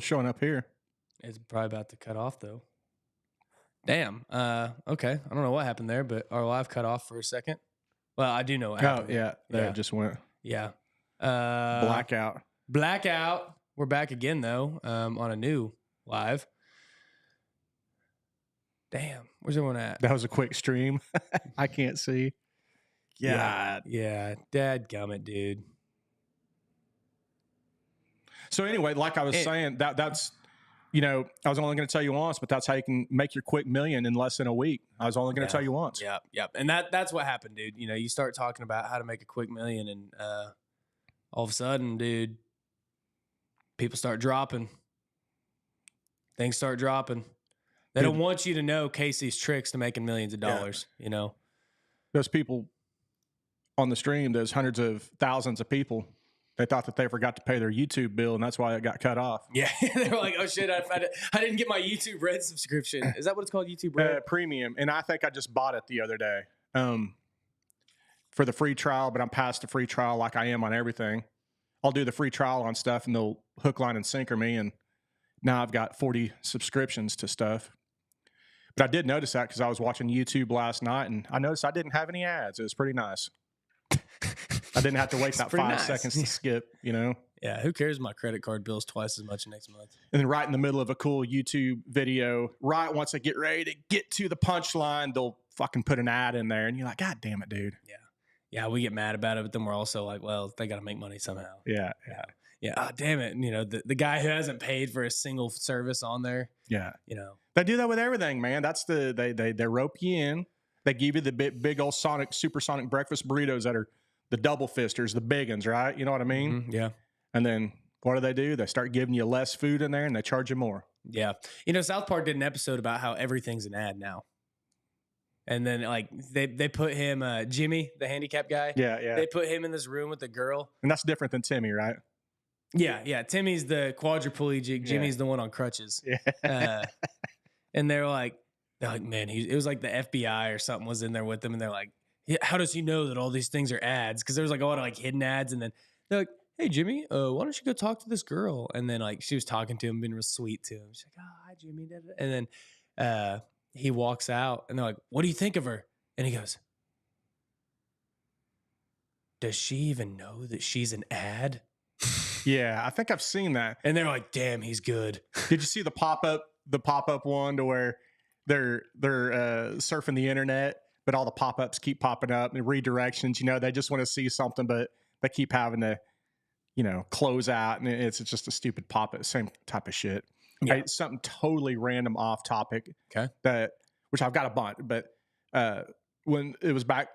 showing up here. It's probably about to cut off though. Damn. Okay. I don't know what happened there, but our live cut off for a second. Well, I do know what happened. Yeah. There it just went. Yeah. Blackout. We're back again though, on a new live. Damn. Where's everyone at? That was a quick stream. I can't see. Yeah. Dadgummit, dude. So anyway, like I was saying, that's, I was only going to tell you once, but that's how you can make your quick million in less than a week. I was only going to tell you once. Yep. And that's what happened, dude. You start talking about how to make a quick million, and all of a sudden, dude, people start dropping. Things start dropping. They don't want you to know Casey's tricks to making millions of dollars, Those people on the stream, those hundreds of thousands of people, they thought that they forgot to pay their YouTube bill, and that's why it got cut off. Yeah, they were like, "Oh shit, I didn't get my YouTube Red subscription." Is that what it's called, YouTube Red? Premium, and I think I just bought it the other day for the free trial, but I'm past the free trial like I am on everything. I'll do the free trial on stuff, and they'll hook, line, and sinker me, and now I've got 40 subscriptions to stuff. But I did notice that because I was watching YouTube last night, and I noticed I didn't have any ads. It was pretty nice. I didn't have to wait that 5 seconds to skip, Yeah, who cares? My credit card bill's twice as much next month. And then right in the middle of a cool YouTube video, right once they get ready to get to the punchline, they'll fucking put an ad in there, and you're like, God damn it, dude. Yeah, we get mad about it, but then we're also like, well, they got to make money somehow. Yeah. Oh, damn it. The guy who hasn't paid for a single service on there. Yeah. They do that with everything, man. That's they rope you in. They give you the big old supersonic breakfast burritos that are the double fisters, the big ones, right? You know what I mean? Mm-hmm, yeah. And then what do? They start giving you less food in there, and they charge you more. Yeah. South Park did an episode about how everything's an ad now. And then like they put him, Jimmy, the handicap guy. Yeah. They put him in this room with the girl. And that's different than Timmy, right? Yeah. Timmy's the quadriplegic. Jimmy's the one on crutches. Yeah. And they're like, man, it was like the FBI or something was in there with them, and they're like, yeah, how does he know that all these things are ads? Because there was like a lot of like hidden ads, and then they're like, hey Jimmy, why don't you go talk to this girl? And then like she was talking to him, being real sweet to him. She's like, oh, hi Jimmy, and then he walks out, and they're like, what do you think of her? And he goes, does she even know that she's an ad? Yeah, I think I've seen that. And they're like, damn, he's good. Did you see the pop-up one to where they're surfing the internet, but all the pop-ups keep popping up and redirections, they just want to see something, but they keep having to, close out, and it's just a stupid pop-up, same type of shit. Yeah. Hey, something totally random off topic. Okay. Which I've got a bunch, but when it was back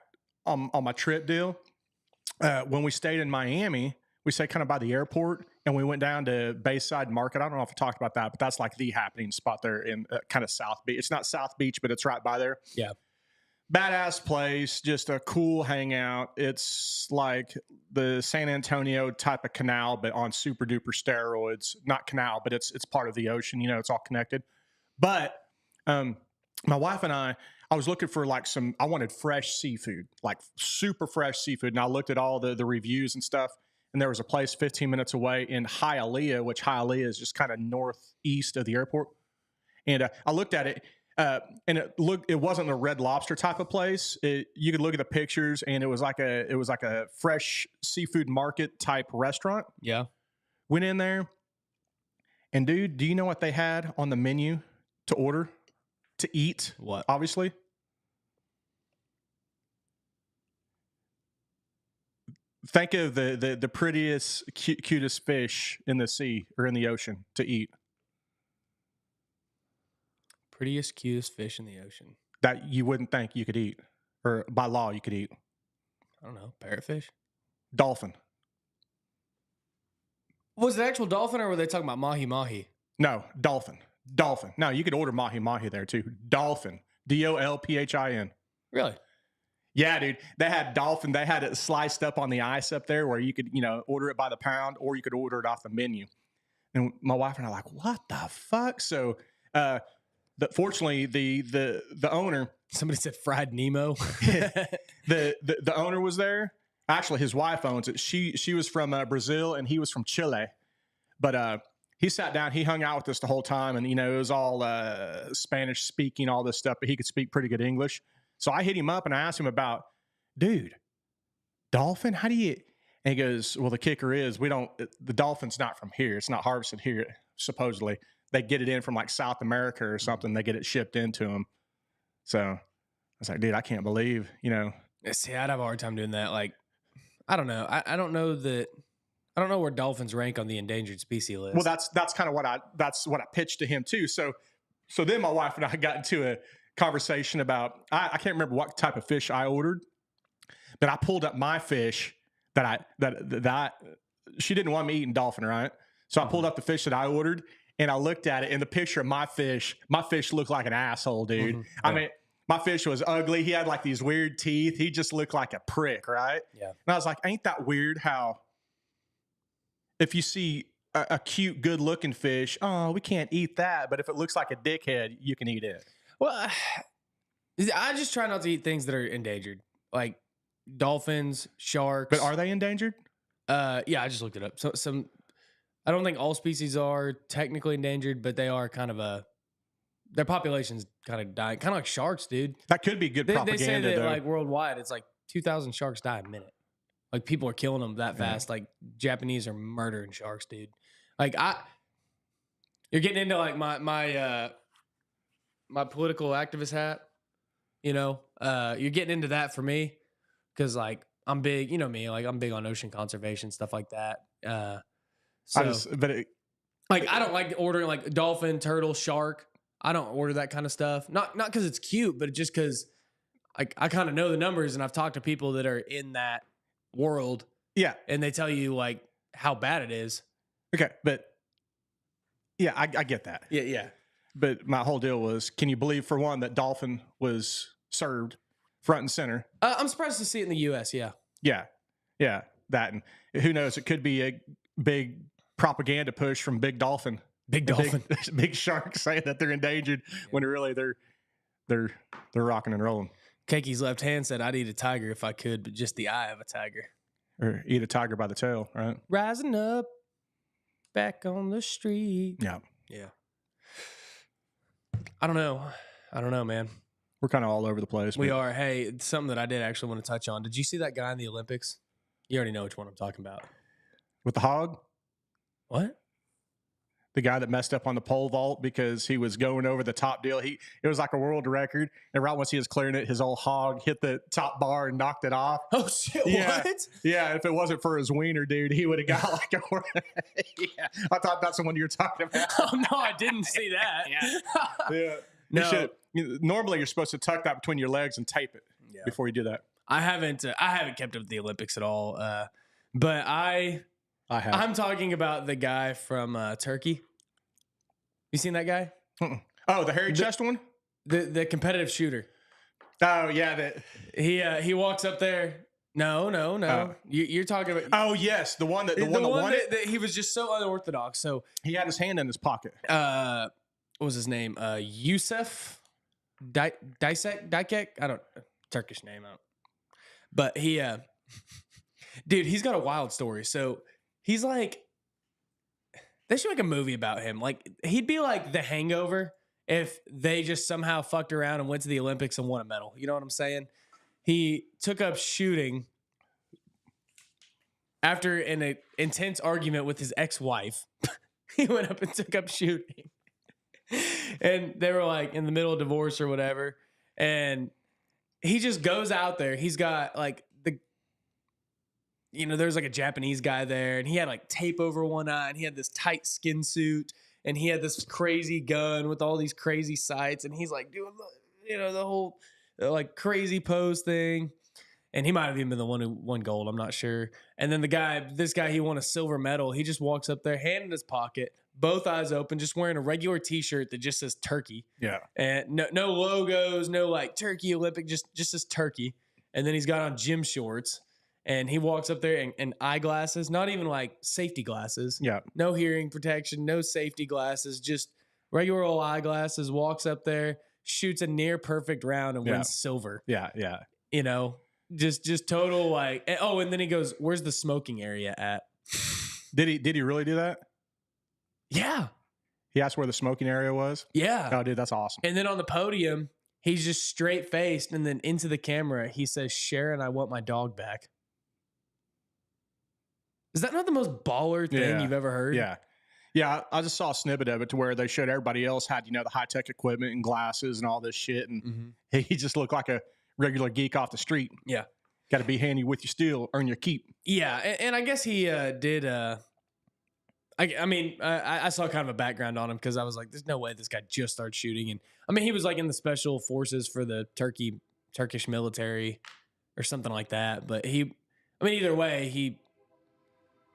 on my trip deal, when we stayed in Miami, we stayed kind of by the airport, and we went down to Bayside Market. I don't know if I talked about that, but that's like the happening spot there in kind of South Beach. It's not South Beach, but it's right by there. Yeah. Badass place, just a cool hangout. It's like the San Antonio type of canal, but on super duper steroids. Not canal, but it's part of the ocean. It's all connected. But my wife and I was looking for like I wanted fresh seafood, like super fresh seafood. And I looked at all the reviews and stuff. And there was a place 15 minutes away in Hialeah, which Hialeah is just kind of northeast of the airport. And I looked at it, and it wasn't a Red Lobster type of place. You could look at the pictures, and it was like a fresh seafood market type restaurant. Yeah. Went in there, and dude, do you know what they had on the menu to order, to eat? What? Obviously. Think of the prettiest, cutest fish in the sea or in the ocean to eat. Prettiest, cutest fish in the ocean. That you wouldn't think you could eat, or by law you could eat. I don't know. Parrotfish? Dolphin. Was it actual dolphin, or were they talking about mahi-mahi? No, dolphin. Dolphin. No, you could order mahi-mahi there too. Dolphin. DOLPHIN. Really? Yeah, dude. They had dolphin. They had it sliced up on the ice up there where you could, order it by the pound, or you could order it off the menu. And my wife and I are like, what the fuck? So, fortunately, the owner. Somebody said fried Nemo. the owner was there. Actually, his wife owns it. She was from Brazil, and he was from Chile. But he sat down, he hung out with us the whole time, and it was all Spanish speaking, all this stuff, but he could speak pretty good English. So I hit him up and I asked him about, dude, dolphin, how do you? And he goes, well, the kicker is the dolphin's not from here. It's not harvested here. Supposedly, they get it in from like South America or something. They get it shipped into them. So I was like, dude, I can't believe, See, I'd have a hard time doing that. Like, I don't know. I don't know that. I don't know where dolphins rank on the endangered species list. Well, that's kind of what I pitched to him too. So then my wife and I got into a conversation about, I can't remember what type of fish I ordered, but I pulled up my fish that she didn't want me eating dolphin, right? So I pulled up the fish that I ordered and I looked at it, and the picture of my fish looked like an asshole, dude. Yeah. I mean, my fish was ugly. He had like these weird teeth. He just looked like a prick, right? Yeah. And I was like, ain't that weird how if you see a cute, good-looking fish, oh, we can't eat that. But if it looks like a dickhead, you can eat it. Well, I just try not to eat things that are endangered, like dolphins, sharks. But are they endangered? Yeah, I just looked it up. So I don't think all species are technically endangered, but they are kind of their population's kind of dying, kind of like sharks, dude. That could be good propaganda. They say that though. like worldwide, it's like 2,000 sharks die a minute. Like people are killing them that fast. Like Japanese are murdering sharks, dude. Like you're getting into like my political activist hat. You're getting into that for me because like I'm big. You know me, like I'm big on ocean conservation stuff like that. I don't like ordering like dolphin, turtle, shark. I don't order that kind of stuff. Not because it's cute, but just because I kind of know the numbers and I've talked to people that are in that world. Yeah. And they tell you like how bad it is. Okay. But yeah, I get that. Yeah. But my whole deal was, can you believe for one that dolphin was served front and center? I'm surprised to see it in the U.S. Yeah. Yeah. That, and who knows, it could be a big propaganda push from Big Dolphin. Big sharks saying that they're endangered when really they're rocking and rolling. Keki's left hand said, I'd eat a tiger if I could, but just the eye of a tiger. Or eat a tiger by the tail, right? Rising up, back on the street. Yeah. I don't know, man. We're kind of all over the place. We are. Hey, something that I did actually want to touch on. Did you see that guy in the Olympics? You already know which one I'm talking about. With the hog? What? The guy that messed up on the pole vault because he was going over the top deal. It was like a world record. And right once he was clearing it, his old hog hit the top bar and knocked it off. Oh, shit. Yeah. What? Yeah. If it wasn't for his wiener, dude, he would have got like a. Yeah. I thought that's the one you were talking about. Oh, no, I didn't see that. Yeah. No. Normally, you're supposed to tuck that between your legs and tape it before you do that. I haven't kept up with the Olympics at all. But I have. I'm talking about the guy from Turkey. You seen that guy? Oh, the hairy chest one? The competitive shooter. Oh, yeah. He walks up there. No. You're talking about. Oh, yes. The one that that he was just so unorthodox. So he had his hand in his pocket. What was his name? Yusuf Dikek? I don't Turkish name out. But he dude, he's got a wild story. So he's like, they should make a movie about him. Like he'd be like The Hangover if they just somehow fucked around and went to the Olympics and won a medal. You know what I'm saying? He took up shooting after an intense argument with his ex-wife. He went up and took up shooting. And they were like in the middle of divorce or whatever. And he just goes out there. He's got like there's like a Japanese guy there, and he had like tape over one eye, and he had this tight skin suit, and he had this crazy gun with all these crazy sights, and he's like doing the whole like crazy pose thing. And he might have even been the one who won gold. I'm not sure. And then this guy, he won a silver medal. He just walks up there, hand in his pocket, both eyes open, just wearing a regular T-shirt that just says Turkey. Yeah. And no logos, no like Turkey Olympic, just says Turkey. And then he's got on gym shorts, and he walks up there in eyeglasses, not even like safety glasses. Yeah. No hearing protection, no safety glasses, just regular old eyeglasses, walks up there, shoots a near perfect round and wins silver. Yeah. Just total like. And then he goes, "Where's the smoking area at?" Did he really do that? Yeah. He asked where the smoking area was. Yeah. Oh, dude, that's awesome. And then on the podium, he's just straight faced, and then into the camera, he says, "Sharon, I want my dog back." Is that not the most baller thing you've ever heard? Yeah. Yeah, I just saw a snippet of it to where they showed everybody else had, the high-tech equipment and glasses and all this shit, and he just looked like a regular geek off the street. Yeah. Got to be handy with your steel, earn your keep. Yeah, and I guess he did. I saw kind of a background on him because I was like, "There's no way this guy just started shooting." And I mean, he was like in the special forces for the Turkish military or something like that. But either way,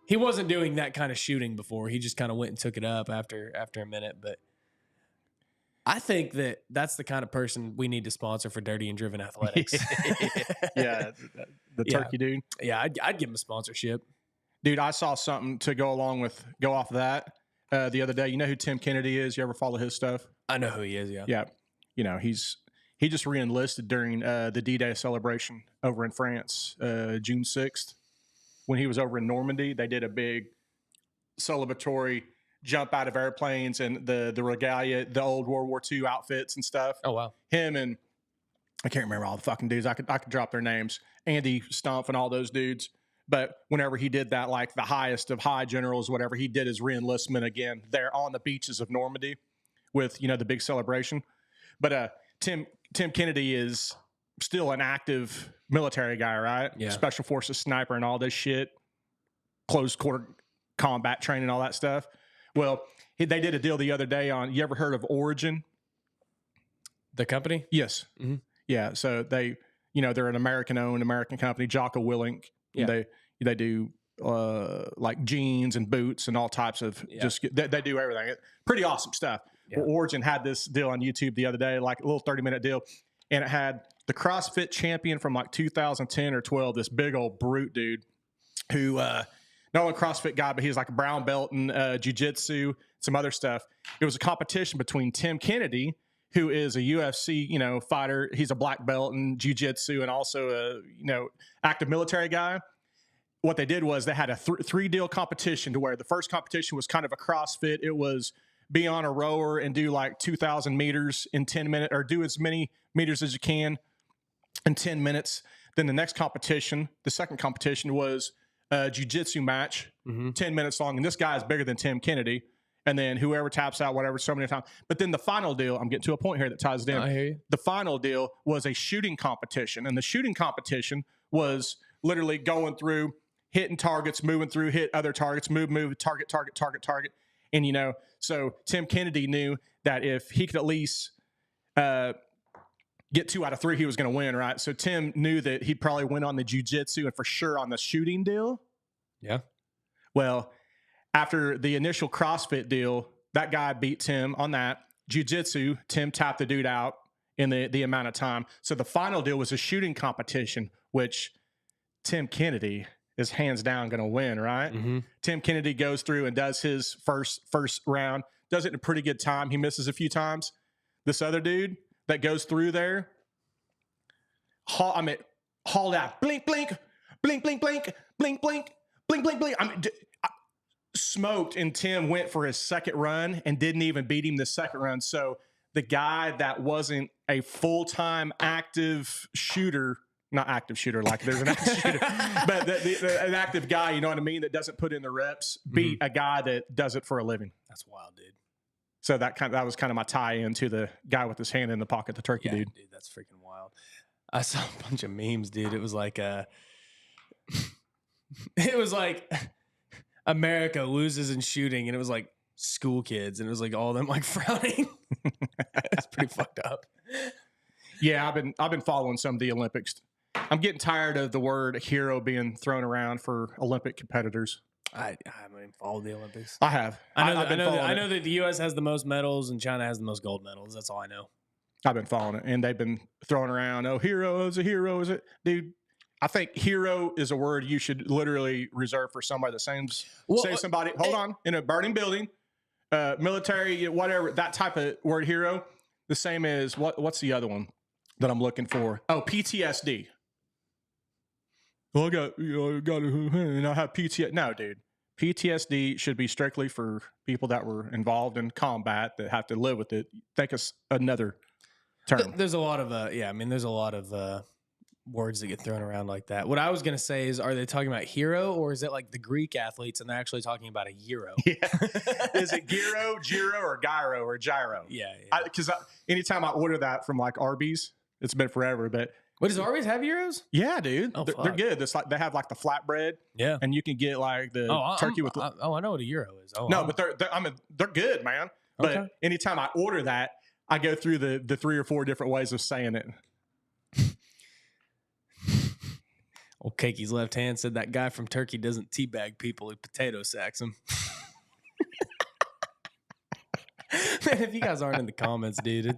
he wasn't doing that kind of shooting before. He just kind of went and took it up after a minute. But I think that's the kind of person we need to sponsor for Dirty and Driven Athletics. Yeah, the turkey dude. Yeah, I'd give him a sponsorship. Dude, I saw something to go off of that the other day. You know who Tim Kennedy is? You ever follow his stuff? I know who he is, yeah. Yeah. He just re-enlisted during the D-Day celebration over in France, June 6th. When he was over in Normandy, they did a big celebratory jump out of airplanes and the regalia, the old World War II outfits and stuff. Oh, wow. Him and I can't remember all the fucking dudes. I could drop their names. Andy Stumpf and all those dudes. But whenever he did that, like the highest of high generals, whatever, he did his re-enlistment again there on the beaches of Normandy with, the big celebration. But Tim Kennedy is still an active military guy, right? Yeah. Special Forces sniper and all this shit, close quarter combat training, all that stuff. Well, they did a deal the other day on, you ever heard of Origin? The company? Yes. Mm-hmm. Yeah. So they're an American-owned American company, Jocko Willink. Yeah. They do like jeans and boots and all types of they do everything. Pretty awesome stuff. Yeah. Well, Origin had this deal on YouTube the other day, like a little 30-minute deal, and it had the CrossFit champion from like 2010 or 12, this big old brute dude who not only a CrossFit guy, but he's like a brown belt in jiu-jitsu, some other stuff. It was a competition between Tim Kennedy, who is a UFC, fighter. He's a black belt in jiu-jitsu and also a, active military guy. What they did was they had a three-deal competition to where the first competition was kind of a CrossFit. It was be on a rower and do like 2,000 meters in 10 minutes, or do as many meters as you can in 10 minutes. Then the next competition, the second competition, was a jiu-jitsu match, 10 minutes long. And this guy is bigger than Tim Kennedy. And then whoever taps out, whatever, so many times. But then the final deal, I'm getting to a point here that ties it in. I hear you. The final deal was a shooting competition. And the shooting competition was literally going through, hitting targets, moving through, hit other targets, move, target. And, so Tim Kennedy knew that if he could at least get 2 out of 3, he was going to win, right? So Tim knew that he'd probably win on the jiu-jitsu and for sure on the shooting deal. Yeah. Well, after the initial CrossFit deal, that guy beat Tim on that. Jiu-jitsu, Tim tapped the dude out in the amount of time. So the final deal was a shooting competition, which Tim Kennedy is hands down going to win, right? Mm-hmm. Tim Kennedy goes through and does his first round, does it in a pretty good time. He misses a few times. This other dude that goes through there, hauled out, blink, blink, blink, blink, blink, blink, blink, blink, blink, blink. Smoked, and Tim went for his second run and didn't even beat him the second run. So the guy that wasn't a full-time active shooter, not active shooter, like there's an active shooter, but an active guy, you know what I mean, that doesn't put in the reps, beat a guy that does it for a living. That's wild, dude. So that was kind of my tie-in to the guy with his hand in the pocket, the turkey dude. Dude, that's freaking wild. I saw a bunch of memes, dude. It was like America loses in shooting, and it was like school kids, and it was like all of them like frowning. It's pretty fucked up. Yeah, I've been following some of the Olympics. I'm getting tired of the word hero being thrown around for Olympic competitors. I haven't even followed the Olympics. I have. I know that the U.S. has the most medals and China has the most gold medals. That's all I know. I've been following it, and they've been throwing around, hero is a hero, is it? Dude, I think hero is a word you should literally reserve for somebody that say somebody, in a burning building, military, whatever, that type of word hero, the same as, what's the other one that I'm looking for? Oh, PTSD. Well, I have PTSD. No, dude. PTSD should be strictly for people that were involved in combat that have to live with it. Think of another term. There's a lot of there's a lot of words that get thrown around like that. What I was gonna say is, are they talking about hero, or is it like the Greek athletes and they're actually talking about a euro? Yeah. Is it gyro, giro, or gyro, or gyro? Yeah. Because anytime I order that from like Arby's, it's been forever. But what, does Arby's have euros? Yeah, dude. Oh, they're good. It's like they have like the flatbread. Yeah. And you can get like the turkey with. I know what a euro is. But they're good, man. Okay. But anytime I order that, I go through the 3 or 4 different ways of saying it. Old Cake's left hand said that guy from Turkey doesn't teabag people, he potato sacks them. Man, if you guys aren't in the comments, dude,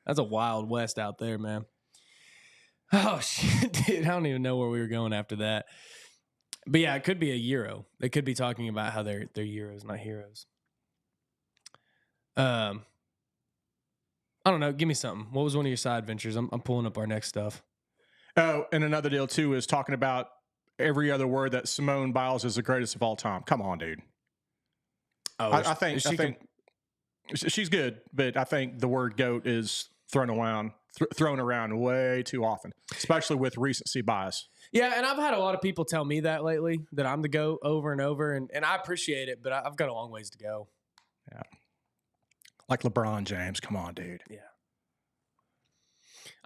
that's a wild west out there, man. Oh, shit, dude. I don't even know where we were going after that. But yeah, it could be a euro. They could be talking about how they're euros, not heroes. I don't know. Give me something. What was one of your side ventures? I'm pulling up our next stuff. Oh, and another deal, too, is talking about every other word that Simone Biles is the greatest of all time. Come on, dude. Oh, I think she's good, but I think the word GOAT is thrown around way too often, especially with recency bias. Yeah, and I've had a lot of people tell me that lately, that I'm the GOAT over and over, and I appreciate it, but I've got a long ways to go. Yeah. Like LeBron James. Come on, dude. Yeah.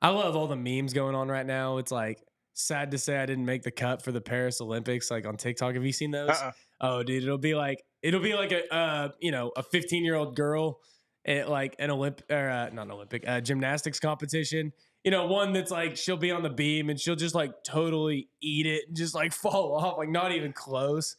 I love all the memes going on right now. It's like, sad to say I didn't make the cut for the Paris Olympics, like on TikTok. Have you seen those? Oh, dude, it'll be like a 15-year-old girl at like an gymnastics competition. One that's like, she'll be on the beam and she'll just like totally eat it and just like fall off, like not even close.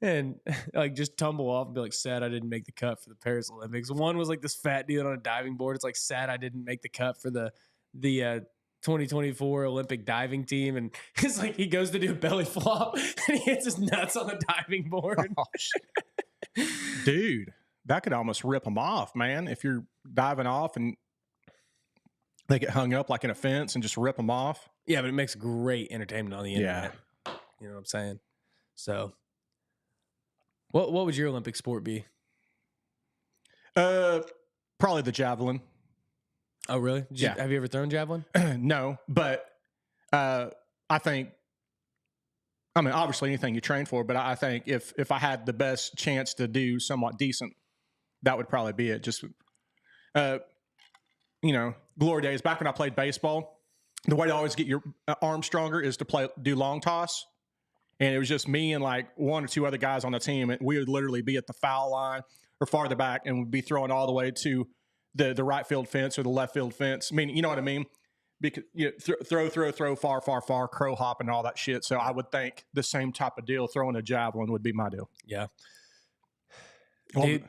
And like just tumble off and be like, sad I didn't make the cut for the Paris Olympics. One was like this fat dude on a diving board. It's like, sad I didn't make the cut for the 2024 Olympic diving team, and it's like he goes to do a belly flop and he hits his nuts on the diving board. Oh, dude, that could almost rip him off, man. If you're diving off and they get hung up like in a fence and just rip them off. Yeah, but it makes great entertainment on the internet. Yeah. You know what I'm saying? So, what would your Olympic sport be? Probably the javelin. Oh, really? Have you ever thrown javelin? No, but I think, obviously anything you train for, but I think if I had the best chance to do somewhat decent, that would probably be it. Just, glory days, back when I played baseball, the way to always get your arm stronger is to do long toss. And it was just me and like 1 or 2 other guys on the team. And we would literally be at the foul line or farther back and we'd be throwing all the way to the right field fence or the left field fence. I mean, you know what I mean? Because throw, far, crow hop and all that shit. So I would think the same type of deal, throwing a javelin would be my deal. Yeah. Do you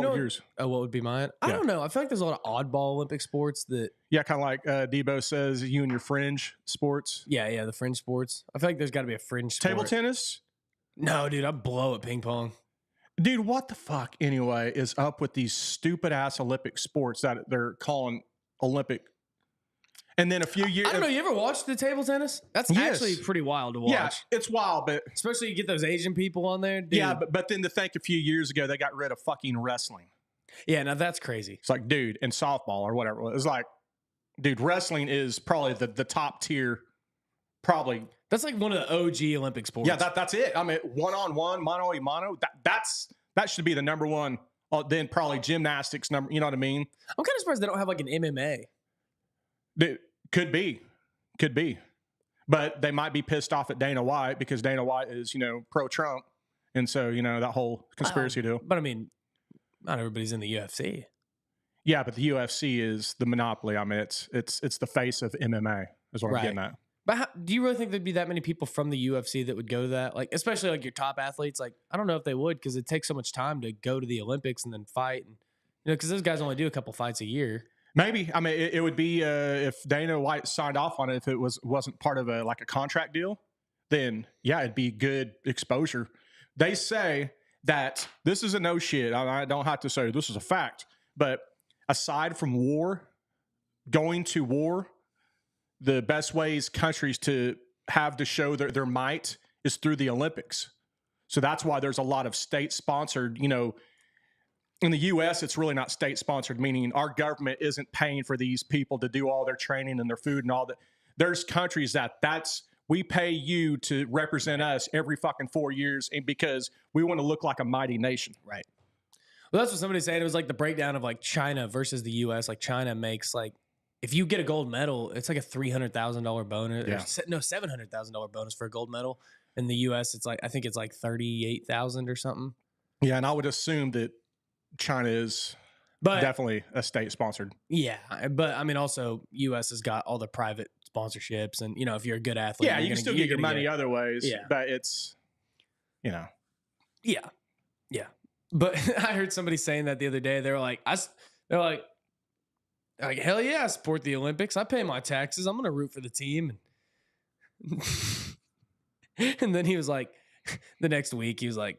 know yours? Oh, what would be mine? I don't know. I feel like there's a lot of oddball Olympic sports that. Yeah, kind of like Debo says, you and your fringe sports. Yeah, the fringe sports. I feel like there's got to be a fringe sport. Table tennis? No, dude, I blow at ping pong. Dude, what the fuck, anyway, is up with these stupid-ass Olympic sports that they're calling Olympic? And then a few years... I don't know. You ever watched the table tennis? That's actually pretty wild to watch. Yeah, it's wild, but... Especially you get those Asian people on there. Dude. Yeah, but then to think a few years ago, they got rid of fucking wrestling. Yeah, now that's crazy. It's like, dude, and softball or whatever. It's like, dude, wrestling is probably the top tier, probably... That's like one of the OG Olympic sports. Yeah, that's it. I mean, one-on-one, mano-a-mano, that should be the number one. Then probably gymnastics number. You know what I mean? I'm kind of surprised they don't have like an MMA. Could be, but they might be pissed off at Dana White because Dana White is pro-Trump, and so that whole conspiracy deal. But I mean, not everybody's in the UFC. Yeah, but the UFC is the monopoly. I mean, it's the face of MMA. Is what I'm getting at. But do you really think there'd be that many people from the UFC that would go to that? Like, especially like your top athletes? Like, I don't know if they would because it takes so much time to go to the Olympics and then fight. And, because those guys only do a couple fights a year. Maybe. I mean, it would be if Dana White signed off on it, if it wasn't part of a contract deal, then yeah, it'd be good exposure. They say that this is a no shit. I don't have to say this is a fact, but aside from going to war, the best ways countries to have to show their might is through the Olympics. So that's why there's a lot of state sponsored, you know, in the U.S., it's really not state sponsored, meaning our government isn't paying for these people to do all their training and their food and all that. There's countries that's we pay you to represent us every fucking 4 years, and because we want to look like a mighty nation. Right. Well, that's what somebody said. It was like the breakdown of like China versus the U.S. Like China makes like, if you get a gold medal, it's like a $300,000 bonus. Yeah. No, $700,000 bonus for a gold medal. In the U.S., it's like, I think it's like 38,000 or something. Yeah, and I would assume that China is definitely a state sponsored. Yeah, but I mean, also U.S. has got all the private sponsorships, and you know, if you're a good athlete, yeah, you can still get your money other ways. Yeah, but it's, you know, yeah. But I heard somebody saying that the other day. They're like, hell yeah, I support the Olympics. I pay my taxes. I'm gonna root for the team. And then he was like, the next week he was like,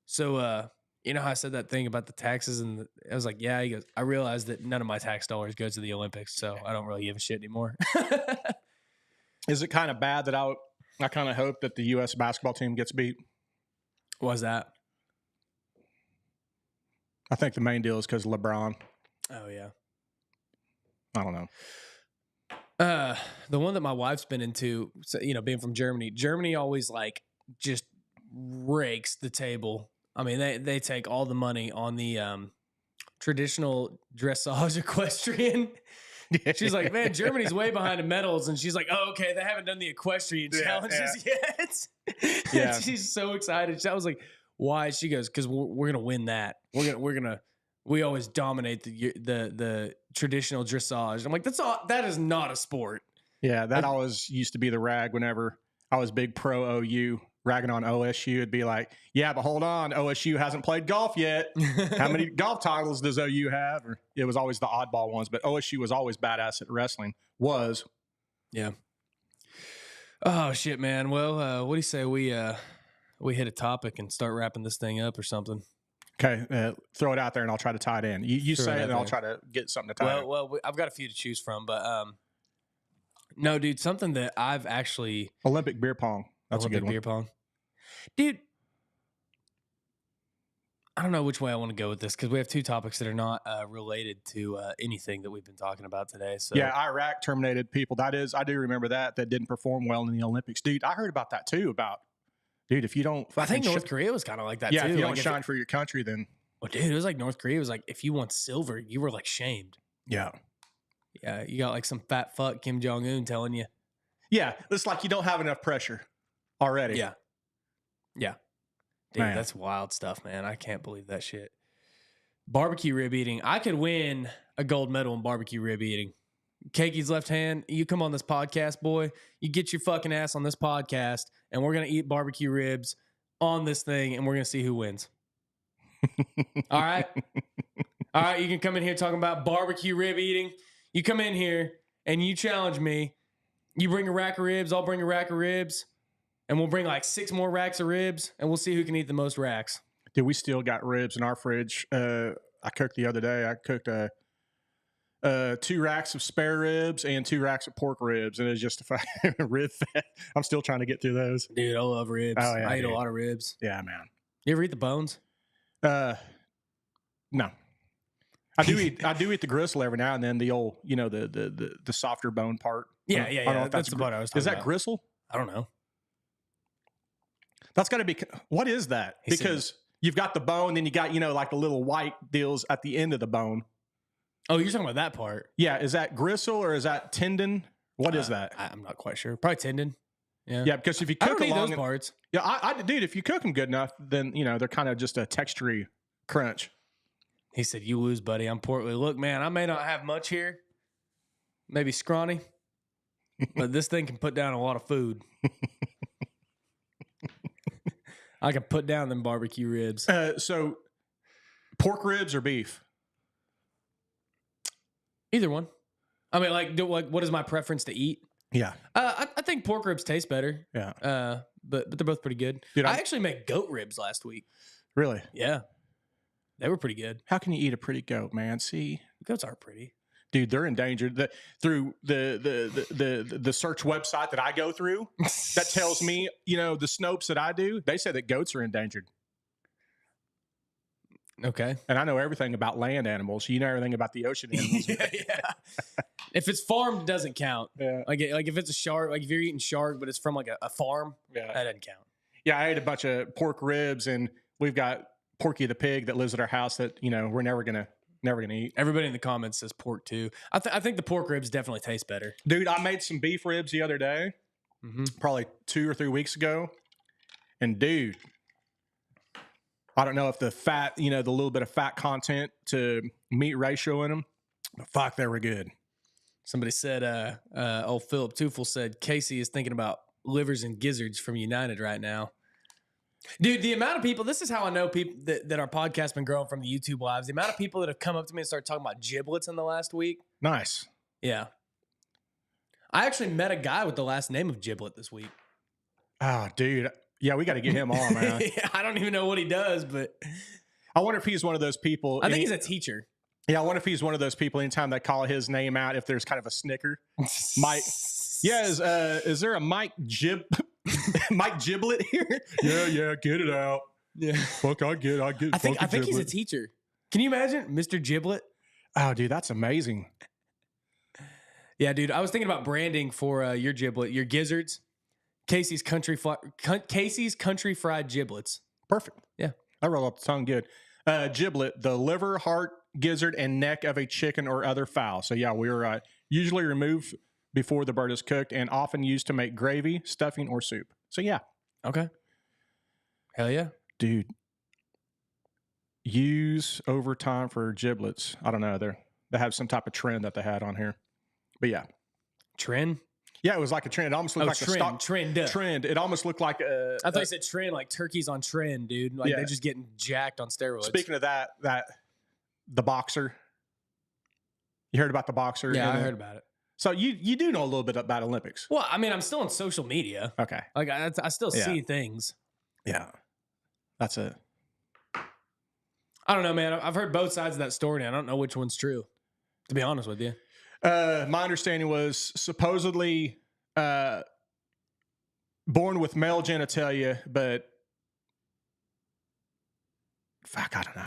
so you know how I said that thing about the taxes? And I was like, yeah. He goes, I realized that none of my tax dollars go to the Olympics, so I don't really give a shit anymore. Is it kind of bad that I kind of hope that the U.S. basketball team gets beat? Why's that? I think the main deal is because LeBron. Oh, yeah. I don't know. The one that my wife's been into, so, you know, being from Germany always like just rakes the table. I mean, they take all the money on the traditional dressage equestrian. She's like, man, Germany's way behind in medals. And she's like, oh, okay, they haven't done the equestrian challenges yet. Yeah. She's so excited. I was like, why? She goes, because we're gonna win that. We always dominate the traditional dressage. I'm like, that is not a sport. Yeah, that always used to be the rag whenever I was big pro OU, ragging on OSU. It'd be like, yeah, but hold on, OSU hasn't played golf yet. How many golf titles does OU have? Or it was always the oddball ones, but OSU was always badass at wrestling. Yeah. Oh shit, man. Well, what do you say we hit a topic and start wrapping this thing up or something? Okay, throw it out there and I'll try to tie it in. You say it and I'll try to get something to tie in. Well, I've got a few to choose from, but no, dude, something that I've actually Olympic beer pong. That's Olympic a good one. beer pong, dude. I don't know which way I want to go with this because we have two topics that are not related to anything that we've been talking about today. So yeah, Iraq terminated people. I do remember that didn't perform well in the Olympics, dude. I heard about that too. Dude, if you don't, I think North Korea was kind of like that. Yeah, too. if you don't shine for your country, then. Well, dude, it was like North Korea was like, if you won silver, you were like shamed. Yeah. Yeah, you got like some fat fuck Kim Jong Un telling you. Yeah, it's like you don't have enough pressure already. Yeah. Dude, man, that's wild stuff, man. I can't believe that shit. Barbecue rib eating. I could win a gold medal in barbecue rib eating. Cakey's left hand, you come on this podcast, boy. You get your fucking ass on this podcast, and we're going to eat barbecue ribs on this thing, and we're going to see who wins. All right? All right, you can come in here talking about barbecue rib eating. You come in here, and you challenge me. You bring a rack of ribs, I'll bring a rack of ribs, and we'll bring like 6 more racks of ribs, and we'll see who can eat the most racks. Dude, we still got ribs in our fridge. I cooked the other day. I cooked 2 racks of spare ribs and 2 racks of pork ribs, and it's just a rib fat. I'm still trying to get through those. Dude, I love ribs. Oh, yeah, I eat a lot of ribs. Yeah, man. You ever eat the bones? No. I do eat the gristle every now and then. The old, you know, the softer bone part. Yeah. I don't know if that's the part I was talking about. Is that gristle? I don't know. That's got to be. What is that? Because you've got the bone, then you got, you know, like the little white deals at the end of the bone. Oh, you're talking about that part. Yeah. Is that gristle or is that tendon? What is that? I'm not quite sure. Probably tendon. Yeah. Yeah, because if you cook those parts. Yeah, dude, if you cook them good enough, then, you know, they're kind of just a textury crunch. He said, you lose, buddy. I'm portly. Look, man, I may not have much here. Maybe scrawny. But this thing can put down a lot of food. I can put down them barbecue ribs. So pork ribs or beef? Either one. I mean, like, what is my preference to eat? Yeah. I think pork ribs taste better. Yeah. But they're both pretty good. Dude, I actually made goat ribs last week. Really? Yeah. They were pretty good. How can you eat a pretty goat, man? See? Goats aren't pretty. Dude, they're endangered. Through the search website that I go through, that tells me, the Snopes that I do, they say that goats are endangered. Okay. And I know everything about land animals. You know everything about the ocean animals. Yeah. If it's farmed, it doesn't count. Yeah. Like if it's a shark, like if you're eating shark, but it's from like a farm, that doesn't count. Yeah, I ate a bunch of pork ribs, and we've got Porky the pig that lives at our house that we're never gonna eat. Everybody in the comments says pork too. I think the pork ribs definitely taste better. Dude, I made some beef ribs the other day, probably 2 or 3 weeks ago, and dude, I don't know if the fat, the little bit of fat content to meat ratio in them, but fuck, they were good. Somebody said, old Philip Tufel said, Casey is thinking about livers and gizzards from United right now. Dude, the amount of people, this is how I know people that our podcast been growing from the YouTube lives. The amount of people that have come up to me and started talking about giblets in the last week. Nice. Yeah. I actually met a guy with the last name of Giblet this week. Oh, dude. Yeah, we got to get him on, man. Yeah, I don't even know what he does, but I wonder if he's one of those people. I think he's a teacher. Yeah, I wonder if he's one of those people anytime they call his name out, if there's kind of a snicker. Mike. Yeah, is there a Mike Giblet here? Yeah, get it out. Yeah. Fuck, I get I think he's a teacher. Can you imagine Mr. Giblet? Oh, dude, that's amazing. Yeah, dude, I was thinking about branding for your giblet, your gizzards. Casey's country fried giblets. Perfect. Yeah. I roll off the tongue good. Giblet, the liver, heart, gizzard, and neck of a chicken or other fowl. So, yeah, we're usually removed before the bird is cooked and often used to make gravy, stuffing, or soup. So, yeah. Okay. Hell yeah. Dude, use overtime for giblets. I don't know. They have some type of trend that they had on here. But, yeah. Trend? Yeah, it was like a trend. It almost looked like trend, a stock trend. Trend. It almost looked like a. I thought you said trend, like turkeys on trend, dude. Like they're just getting jacked on steroids. Speaking of that the boxer. You heard about the boxer? Yeah, I heard about it. So you do know a little bit about Olympics. Well, I mean, I'm still on social media. Okay. Like I still see things. Yeah. That's it. I don't know, man. I've heard both sides of that story, and I don't know which one's true, to be honest with you. My understanding was supposedly born with male genitalia, but fuck, I don't know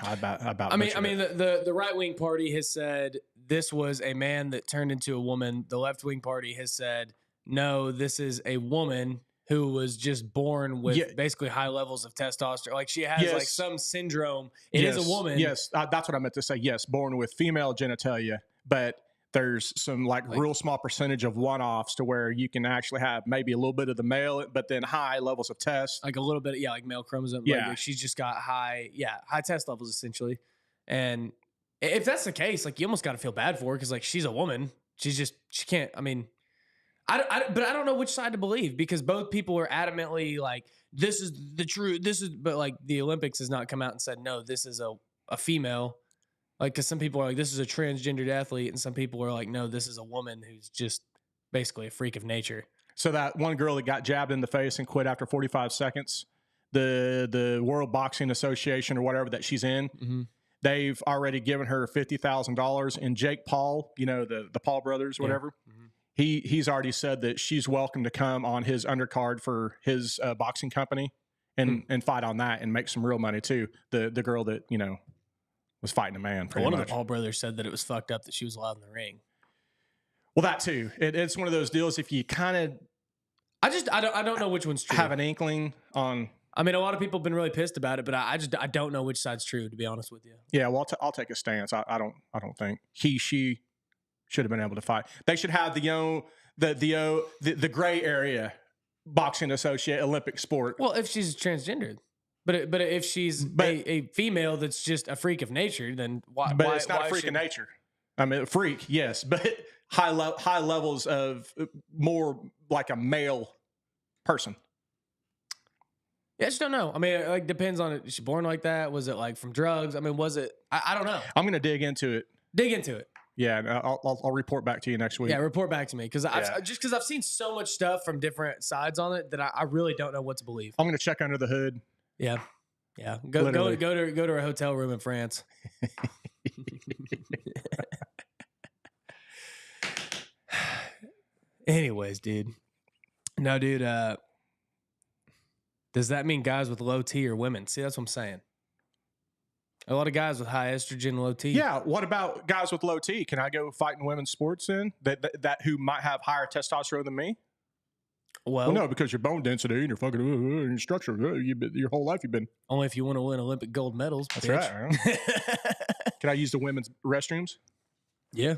about. I mean, the right wing party has said this was a man that turned into a woman. The left wing party has said no, this is a woman who was just born with basically high levels of testosterone. Like she has like some syndrome. It is a woman. Yes, that's what I meant to say. Yes, born with female genitalia, but there's some like real small percentage of one-offs to where you can actually have maybe a little bit of the male, but then high levels of test. Like a little bit, like male chromosome. Yeah. Like she's just got high test levels essentially. And if that's the case, like you almost got to feel bad for her because like she's a woman. She can't, I mean, but I don't know which side to believe because both people are adamantly like, this is the truth. But like the Olympics has not come out and said, no, this is a female. Like, because some people are like, this is a transgendered athlete, and some people are like, no, this is a woman who's just basically a freak of nature. So that one girl that got jabbed in the face and quit after 45 seconds, the World Boxing Association or whatever that she's in, they've already given her $50,000. And Jake Paul, the Paul brothers, whatever, he's already said that she's welcome to come on his undercard for his boxing company and fight on that and make some real money too. The girl that was fighting a man. One of the Paul brothers said that it was fucked up that she was allowed in the ring. Well, that too. It's one of those deals. If you kind of, I don't know which one's true. Have an inkling on. I mean, a lot of people have been really pissed about it, but I don't know which side's true, to be honest with you. Yeah, well, I'll take a stance. I don't think she should have been able to fight. They should have the gray area boxing associate Olympic sport. Well, if she's transgendered. But if she's a female that's just a freak of nature, then why? But it's not a freak of nature. I mean, a freak, yes, but high levels of more like a male person. Yeah, I just don't know. I mean, it like depends on it. Is she born like that? Was it like from drugs? I mean, was it? I don't know. I'm gonna dig into it. Dig into it. Yeah, and I'll report back to you next week. Yeah, report back to me because I've seen so much stuff from different sides on it that I really don't know what to believe. I'm gonna check under the hood. Yeah. Go to a hotel room in France. Anyways, dude. No, dude. Does that mean guys with low T are women? See, that's what I'm saying. A lot of guys with high estrogen, low T. Yeah. What about guys with low T? Can I go fight in women's sports then? That who might have higher testosterone than me? Well, no, because your bone density and your fucking your structure, your whole life you've been. Only if you want to win Olympic gold medals. That's bitch. right. Can I use the women's restrooms? Yeah.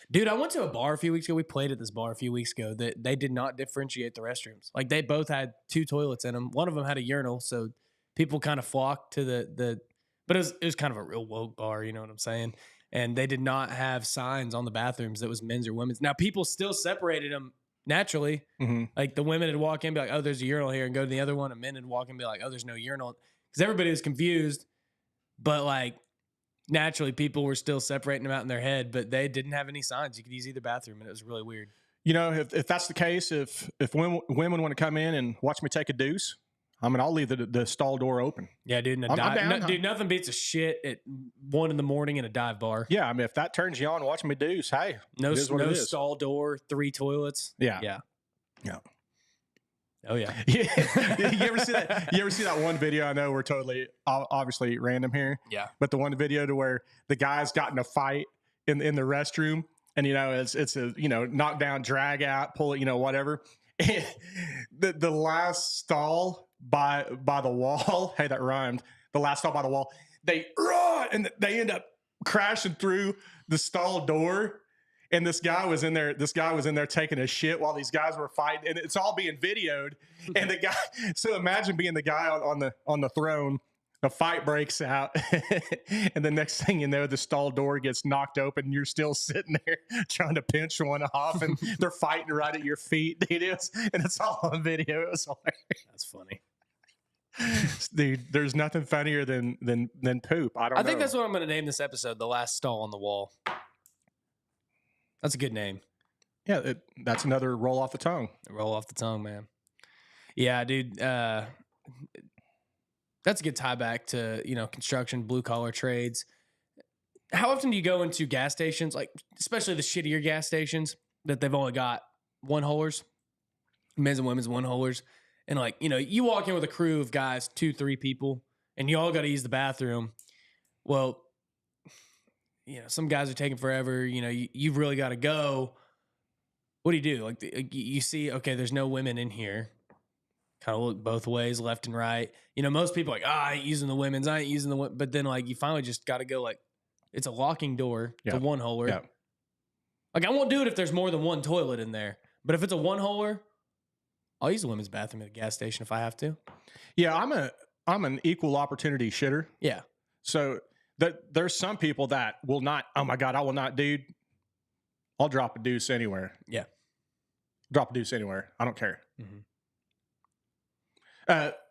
Dude, I went to a bar a few weeks ago. We played at this bar a few weeks ago that they did not differentiate the restrooms. Like they both had 2 toilets in them. One of them had a urinal, so people kind of flocked to the but it was kind of a real woke bar, you know what I'm saying? And they did not have signs on the bathrooms that was men's or women's. Now people still separated them naturally. Mm-hmm. Like the women would walk in and be like, oh, there's a urinal here, and go to the other one, and men would walk in and be like, oh, there's no urinal. Because everybody was confused. But like naturally people were still separating them out in their head, but they didn't have any signs. You could use either bathroom, and it was really weird. You know, if that's the case, if women want to come in and watch me take a deuce, I mean, I'll leave the stall door open. Yeah, dude. I'm down. Dude, nothing beats a shit at 1 a.m. in a dive bar. Yeah, I mean, if that turns you on, watching me deuce, hey, no stall door, 3 toilets. Yeah. Oh yeah. You ever see that? You ever see that one video? I know we're totally obviously random here. Yeah. But the one video to where the guy's got in a fight in the restroom, and it's a knockdown, drag out, pull it, whatever. And the last stall by the wall. Hey, that rhymed. The last stall by the wall. They run and they end up crashing through the stall door. And this guy was in there taking a shit while these guys were fighting, and it's all being videoed. And the guy, so imagine being the guy on the throne. A fight breaks out, and the next thing you know, the stall door gets knocked open, and you're still sitting there trying to pinch one off, and they're fighting right at your feet, dude. And it's all on video. It was hilarious. That's funny. Dude, there's nothing funnier than poop. I think that's what I'm going to name this episode, The Last Stall on the Wall. That's a good name. Yeah, that's another roll off the tongue. Roll off the tongue, man. Yeah, dude. That's a good tie back to, construction, blue collar trades. How often do you go into gas stations, like especially the shittier gas stations that they've only got one holers, men's and women's one holers, and like, you walk in with a crew of guys, 2-3 people, and you all got to use the bathroom. Well, some guys are taking forever. You've really got to go. What do you do? Like you see, okay, there's no women in here. Kind of look both ways, left and right. Most people are like, I ain't using the women's. I ain't using the women. But then like you finally just got to go like, it's a locking door. It's a one holer. Yeah. Like I won't do it if there's more than one toilet in there. But if it's a one holer, I'll use the women's bathroom at the gas station if I have to. Yeah, I'm an equal opportunity shitter. Yeah. So there's some people that will not, oh my God, I will not, dude. I'll drop a deuce anywhere. Yeah. Drop a deuce anywhere. I don't care. Mm-hmm.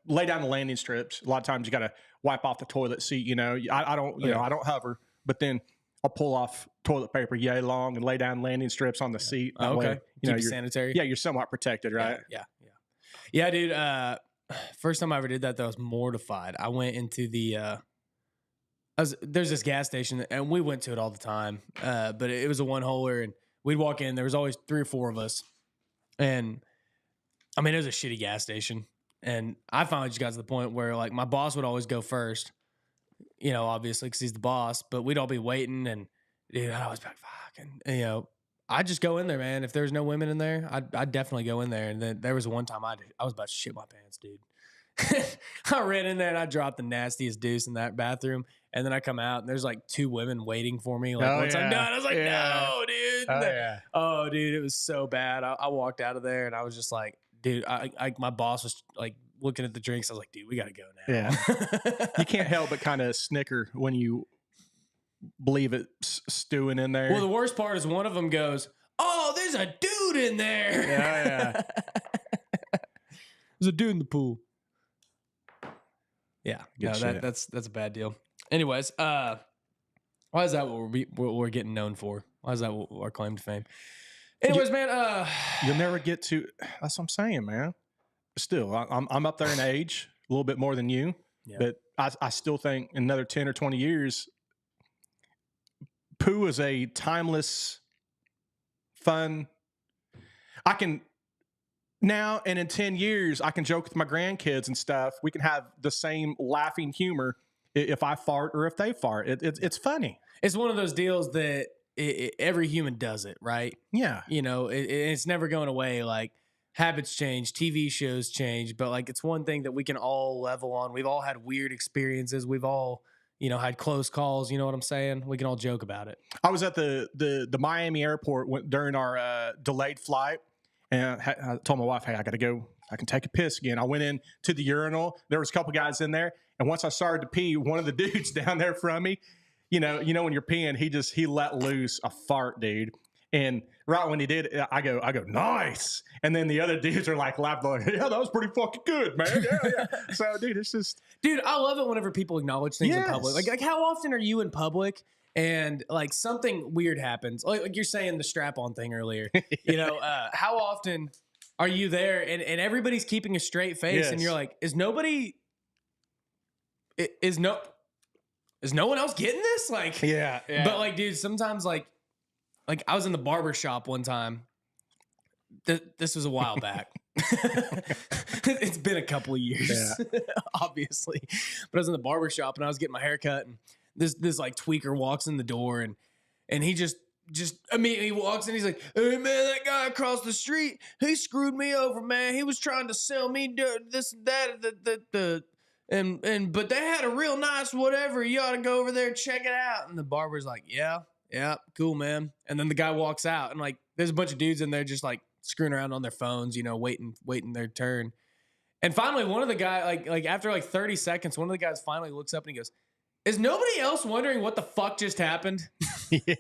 Lay down the landing strips. A lot of times you got to wipe off the toilet seat. I don't, I don't hover, but then I'll pull off toilet paper yay long and lay down landing strips on the seat. Oh, okay. Way, Keep it sanitary. Yeah, you're somewhat protected, right? Yeah, dude. First time I ever did that, I was mortified. I went into there's this gas station, and we went to it all the time. But it was a one holer, and we'd walk in. There was always 3 or 4 of us, and I mean, it was a shitty gas station. And I finally just got to the point where like my boss would always go first, obviously because he's the boss. But we'd all be waiting, and dude, I was like, fucking, I'd just go in there, man. If there's no women in there, I'd definitely go in there. And then there was one time I was about to shit my pants, dude. I ran in there and I dropped the nastiest deuce in that bathroom. And then I come out and there's like 2 women waiting for me. Like once I'm done, I was like, no, dude. Oh, dude, it was so bad. I walked out of there and I was just like, dude, my boss was like looking at the drinks. I was like, dude, we got to go now. Yeah. You can't help but kind of snicker when you believe it's stewing in there. Well, the worst part is one of them goes, oh, there's a dude in there. Yeah. There's a dude in the pool. Yeah. Good shit. That's a bad deal. Anyways, why is that what we're getting known for? Why is that our claim to fame? Anyways, man, you'll never get to. That's what I'm saying, man. Still, I'm up there in age, a little bit more than you, but I still think in another 10 or 20 years, poo is a timeless, fun. I can now, and in 10 years, I can joke with my grandkids and stuff. We can have the same laughing humor if I fart or if they fart. It's funny. It's one of those deals that every human does it, right? Yeah. You know, it's never going away. Like, habits change, TV shows change, but like it's one thing that we can all level on. We've all had weird experiences. We've all, you know, had close calls. You know what I'm saying? We can all joke about it. I was at the Miami airport during our delayed flight, and I told my wife, "Hey, I got to go. I can take a piss again." I went in to the urinal. There was a couple guys in there, and once I started to pee, one of the dudes down there from me, you know when you're peeing, he let loose a fart, dude. And right when he did, I go, nice. And then the other dudes are like laughing, like, yeah, that was pretty fucking good, man. Yeah. So, dude, it's just, dude, I love it whenever people acknowledge things in public. Like how often are you in public and like something weird happens? Like you're saying the strap-on thing earlier. You know, how often are you there and everybody's keeping a straight face and you're like, is no one else getting this? Like, yeah. But like, dude, sometimes like I was in the barber shop one time. This was a while back. It's been a couple of years, obviously. But I was in the barber shop and I was getting my hair cut, and this like tweaker walks in the door and he just immediately walks in. He's like, "Hey man, that guy across the street, he screwed me over, man. He was trying to sell me this and that, but they had a real nice whatever. You ought to go over there and check it out." And the barber's like, yeah, cool, man. And then the guy walks out, and like there's a bunch of dudes in there just like screwing around on their phones, you know, waiting their turn. And finally, one of the guys, like after like 30 seconds, one of the guys finally looks up and he goes, "Is nobody else wondering what the fuck just happened?" Yeah.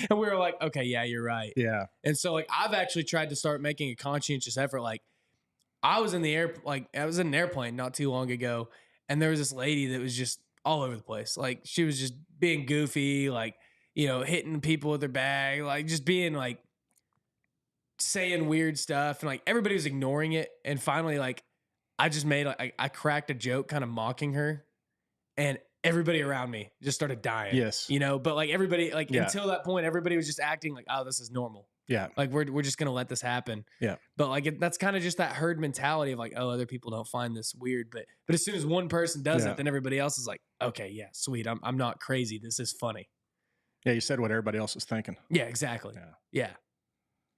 And we were like, okay, yeah, you're right. Yeah. And so like I've actually tried to start making a conscientious effort. Like I was in an airplane not too long ago, and there was this lady that was just all over the place. Like she was just being goofy, like, you know, hitting people with her bag, like just being like saying weird stuff, and like everybody was ignoring it. And finally, like I just made I cracked a joke kind of mocking her, and everybody around me just started dying. Yes. You know, but like everybody, like until that point, everybody was just acting like, oh, this is normal. Yeah. Like we're just going to let this happen. Yeah. But like, that's kind of just that herd mentality of like, oh, other people don't find this weird. But as soon as one person does it, then everybody else is like, okay, yeah, sweet. I'm not crazy. This is funny. Yeah. You said what everybody else is thinking. Yeah, exactly. Yeah.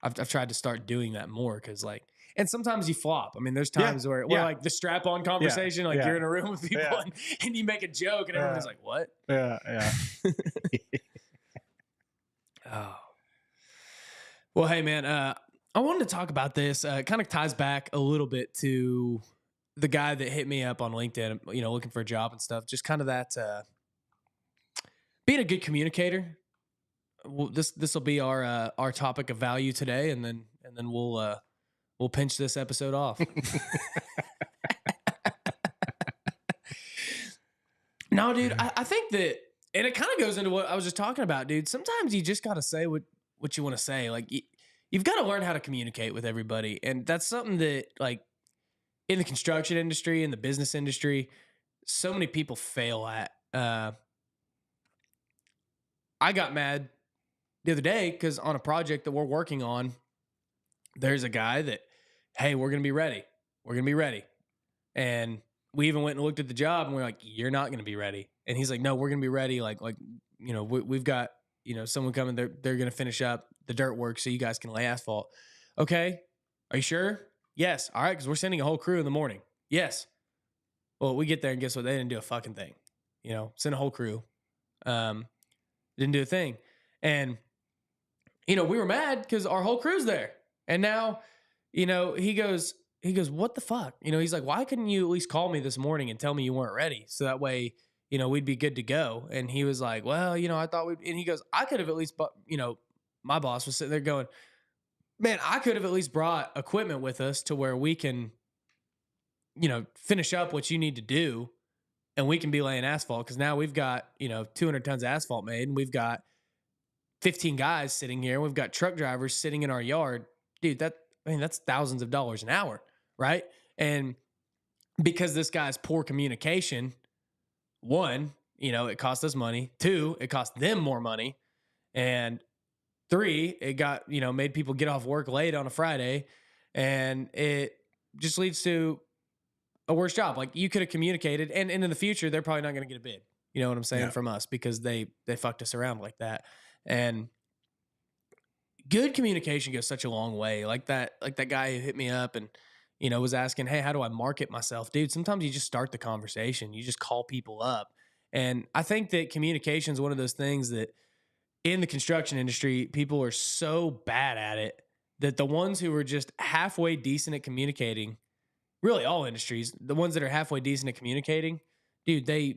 I've tried to start doing that more. Cause like, and sometimes you flop. I mean, there's times where like the strap-on conversation, like you're in a room with people and you make a joke and everyone's like, what? Yeah. Oh. Well, hey man, I wanted to talk about this. It kind of ties back a little bit to the guy that hit me up on LinkedIn, you know, looking for a job and stuff. Just kind of that, being a good communicator. Well, this will be our topic of value today. And then we'll pinch this episode off. No, dude, I think that, and it kind of goes into what I was just talking about, dude. Sometimes you just got to say what you want to say. Like you've got to learn how to communicate with everybody. And that's something that like in the construction industry, in the business industry, so many people fail at. I got mad the other day because on a project that we're working on, there's a guy that, hey, we're going to be ready. We're going to be ready. And we even went and looked at the job and we're like, you're not going to be ready. And he's like, no, we're going to be ready. Like, you know, we've got, you know, someone coming, they're going to finish up the dirt work so you guys can lay asphalt. Okay. Are you sure? Yes. All right. Cause we're sending a whole crew in the morning. Yes. Well, we get there and guess what? They didn't do a fucking thing, you know, send a whole crew. Didn't do a thing. And, you know, we were mad cause our whole crew's there. And now, you know, he goes, what the fuck? You know, he's like, why couldn't you at least call me this morning and tell me you weren't ready? So that way, you know, we'd be good to go. And he was like, well, you know, I thought and he goes, I could have at least, you know, my boss was sitting there going, man, I could have at least brought equipment with us to where we can, you know, finish up what you need to do and we can be laying asphalt. Cause now we've got, you know, 200 tons of asphalt made and we've got 15 guys sitting here. We've got truck drivers sitting in our yard. Dude, that's thousands of dollars an hour. Right. And because this guy's poor communication, one, you know, it cost us money. Two, it cost them more money. And 3, it got, made people get off work late on a Friday, and it just leads to a worse job. Like, you could have communicated, and in the future, they're probably not going to get a bid. You know what I'm saying? Yeah. From us, because they fucked us around like that. And good communication goes such a long way. Like that guy who hit me up and, was asking, hey, how do I market myself? Dude, sometimes you just start the conversation. You just call people up. And I think that communication is one of those things that in the construction industry, people are so bad at it that the ones who are just halfway decent at communicating, really all industries, the ones that are halfway decent at communicating, dude, they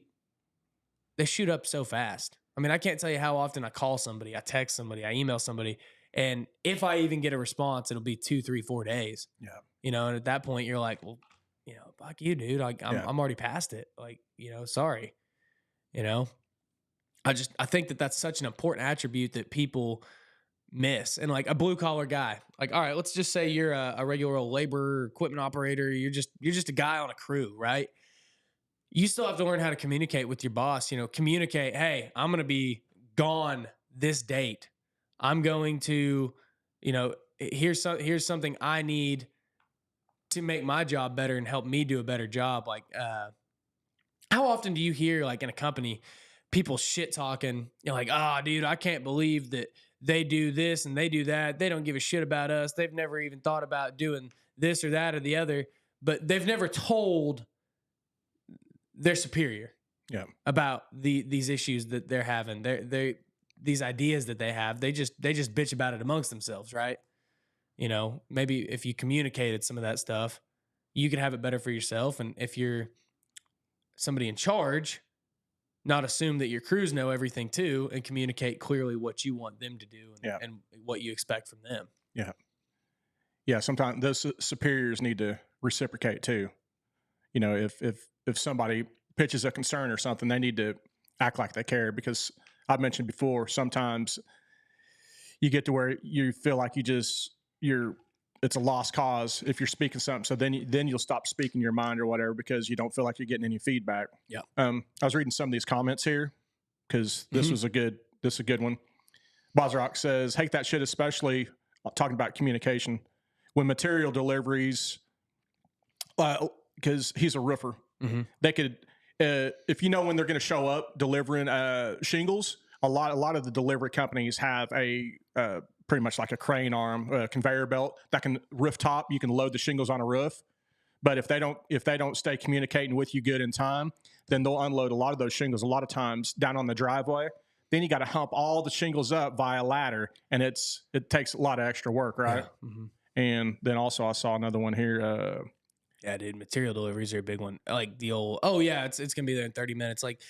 shoot up so fast. I mean, I can't tell you how often I call somebody, I text somebody, I email somebody, and if I even get a response, it'll be 2, 3, 4 days. Yeah. And at that point, you're like, well, fuck you, dude. I'm already past it. Like, sorry. I think that that's such an important attribute that people miss. And like a blue collar guy, like, all right, let's just say you're a regular old laborer, equipment operator. You're just a guy on a crew, right? You still have to learn how to communicate with your boss. Communicate, hey, I'm going to be gone this date. I'm going to, here's something I need to make my job better and help me do a better job. Like, how often do you hear, like, in a company, people shit talking, like, oh, dude, I can't believe that they do this and they do that. They don't give a shit about us. They've never even thought about doing this or that or the other, but they've never told their superior about these issues that they're having. These ideas that they have, they just bitch about it amongst themselves, right? Maybe if you communicated some of that stuff, you could have it better for yourself. And if you're somebody in charge, not assume that your crews know everything too, and communicate clearly what you want them to do and what you expect from them. Yeah. Yeah. Sometimes those superiors need to reciprocate too. If somebody pitches a concern or something, they need to act like they care, because I've mentioned before, sometimes you get to where you feel like it's a lost cause if you're speaking something. So then you'll stop speaking your mind or whatever, because you don't feel like you're getting any feedback. Yeah. I was reading some of these comments here because this is a good one. Bozrock says, hate that shit, especially talking about communication when material deliveries, because he's a roofer. Mm-hmm. They could, if when they're going to show up delivering shingles, a lot of the delivery companies have a pretty much like a crane arm, conveyor belt that can rooftop. You can load the shingles on a roof, but if they don't stay communicating with you good in time, then they'll unload a lot of those shingles a lot of times down on the driveway. Then you got to hump all the shingles up via ladder, and it takes a lot of extra work, right? Yeah. Mm-hmm. And then also I saw another one here. Yeah, dude, material deliveries are a big one. Like the old, oh yeah, it's gonna be there in 30 minutes. Like,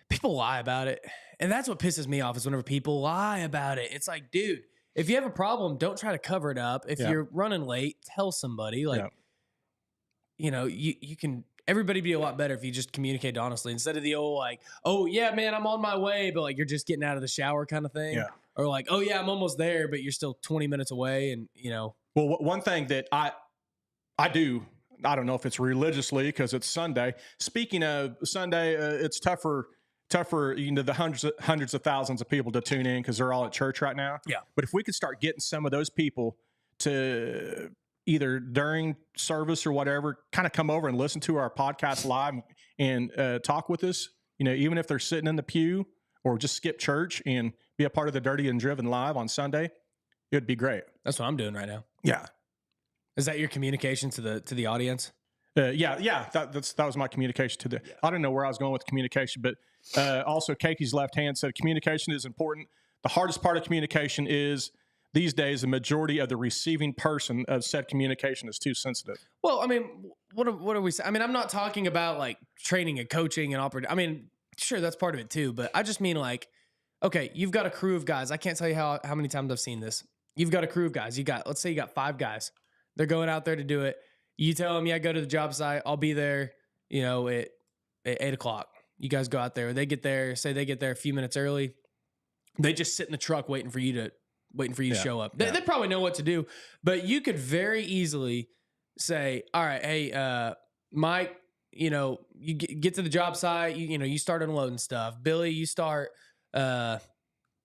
people lie about it. And that's what pisses me off, is whenever people lie about it. It's like, dude, if you have a problem, don't try to cover it up. If you're running late, tell somebody. Like, you can, everybody be a lot better if you just communicate honestly, instead of the old like, oh yeah, man, I'm on my way, but like you're just getting out of the shower kind of thing. Yeah. Or like, oh yeah, I'm almost there, but you're still 20 minutes away. And Well, one thing that I do, I don't know if it's religiously because it's Sunday. Speaking of Sunday, it's tougher, the hundreds of thousands of people to tune in because they're all at church right now. Yeah. But if we could start getting some of those people to either during service or whatever, kind of come over and listen to our podcast live and talk with us, even if they're sitting in the pew, or just skip church and be a part of the Dirty and Driven live on Sunday, it would be great. That's what I'm doing right now. Yeah. Is that your communication to the audience? Yeah. That was my communication to the. Yeah. I don't know where I was going with communication, but also Keki's left hand said communication is important. The hardest part of communication is these days the majority of the receiving person of said communication is too sensitive. Well, I mean, what are we saying? I mean, I'm not talking about like training and coaching and operating. I mean, sure, that's part of it too, but I just mean like, okay, you've got a crew of guys. I can't tell you how many times I've seen this. You've got a crew of guys. Let's say you got 5 guys. They're going out there to do it. You tell them, yeah, go to the job site. I'll be there, at 8:00. You guys go out there. They get there a few minutes early. They just sit in the truck waiting for you to show up. They probably know what to do, but you could very easily say, all right, hey, Mike, you get to the job site. You start unloading stuff. Billy, you start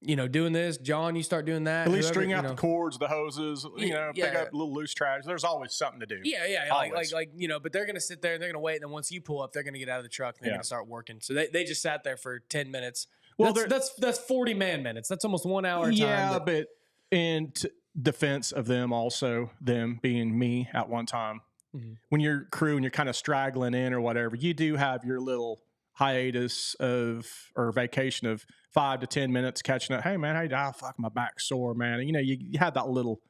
doing this. John, you start doing that. At least string out the cords, the hoses, pick up a little loose trash. There's always something to do. Yeah. But they're going to sit there and they're going to wait. And then once you pull up, they're going to get out of the truck and they're going to start working. So they just sat there for 10 minutes. Well, that's 40 man minutes. That's almost 1 hour time. Yeah, but in defense of them also, them being me at one time, when you're crew and you're kind of straggling in or whatever, you do have your little hiatus or vacation of 5 to 10 minutes catching up. Hey man, fuck, my back's sore, man. And, you had that little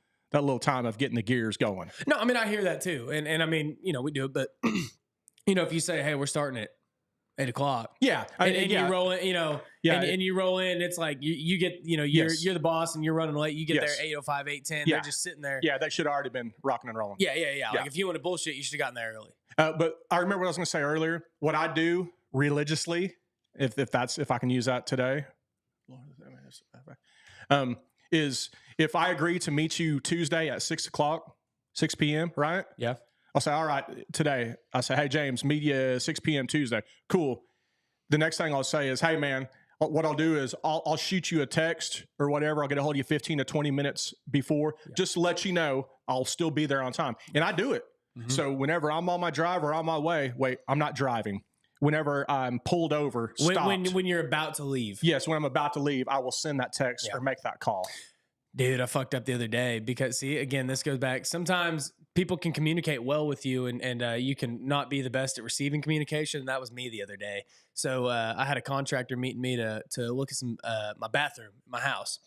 time of getting the gears going. No, I mean, I hear that too. And I mean, we do it, but if you say, hey, we're starting at 8 o'clock. Yeah. You roll in, and you roll in, it's like you get, you're the boss and you're running late. You get there 8:05, 8:10. They're just sitting there. Yeah. They should have already been rocking and rolling. Yeah. Like if you want to bullshit, you should have gotten there early. But I remember what I was going to say earlier. What I do religiously, if I can use that today, is if I agree to meet you Tuesday at 6 p.m., right? Yeah. I'll say, all right, today. I say, hey, James, meet you at 6 p.m. Tuesday. Cool. The next thing I'll say is, hey, man, what I'll do is I'll shoot you a text or whatever. I'll get a hold of you 15 to 20 minutes before, just to let you know I'll still be there on time. And I do it. Mm-hmm. So whenever I'm on my drive or on my way, I'm not driving. Whenever I'm pulled over, stopped. When you're about to leave. Yes, when I'm about to leave, I will send that text or make that call. Dude, I fucked up the other day because, see, again, this goes back. Sometimes people can communicate well with you and you can not be the best at receiving communication. And that was me the other day. So I had a contractor meeting me to look at some my bathroom, my house.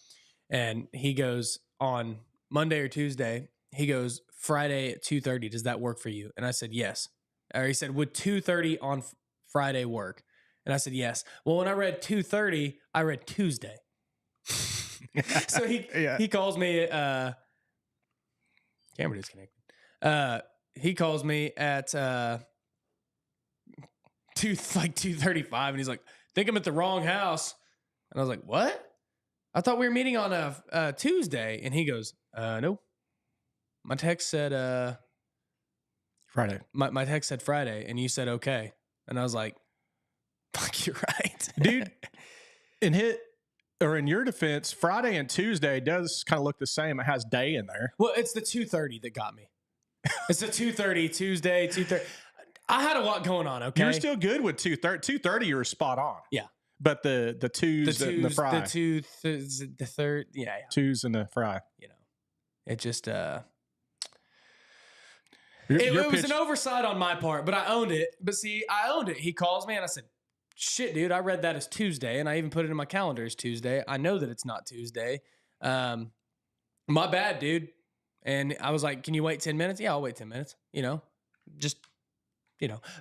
And he goes on Monday or Tuesday, he goes, Friday at 2:30, does that work for you? And I said, yes. Or he said, would 2:30 on Friday work? And I said, yes. Well, when I read 2:30, I read Tuesday. So he calls me, camera disconnected. He calls me at 2:35 and he's like, think I'm at the wrong house. And I was like, what? I thought we were meeting on a Tuesday. And he goes, no. My text said Friday. My text said Friday, and you said okay. And I was like, fuck, you're right. Dude, in your defense, Friday and Tuesday does kind of look the same. It has day in there. Well, it's the 2:30 that got me. It's the 2:30 Tuesday, 2:30. I had a lot going on, okay? You were still good with 2:30. 2:30, you were spot on. Yeah. But the twos and the fry. The third, yeah. Twos and the fry. It just it was an oversight on my part, but I owned it. But see, I owned it. He calls me and I said, shit, dude, I read that as Tuesday, and I even put it in my calendar as Tuesday. I know that it's not Tuesday. My bad, dude. And I was like, can you wait 10 minutes? Yeah, I'll wait 10 minutes.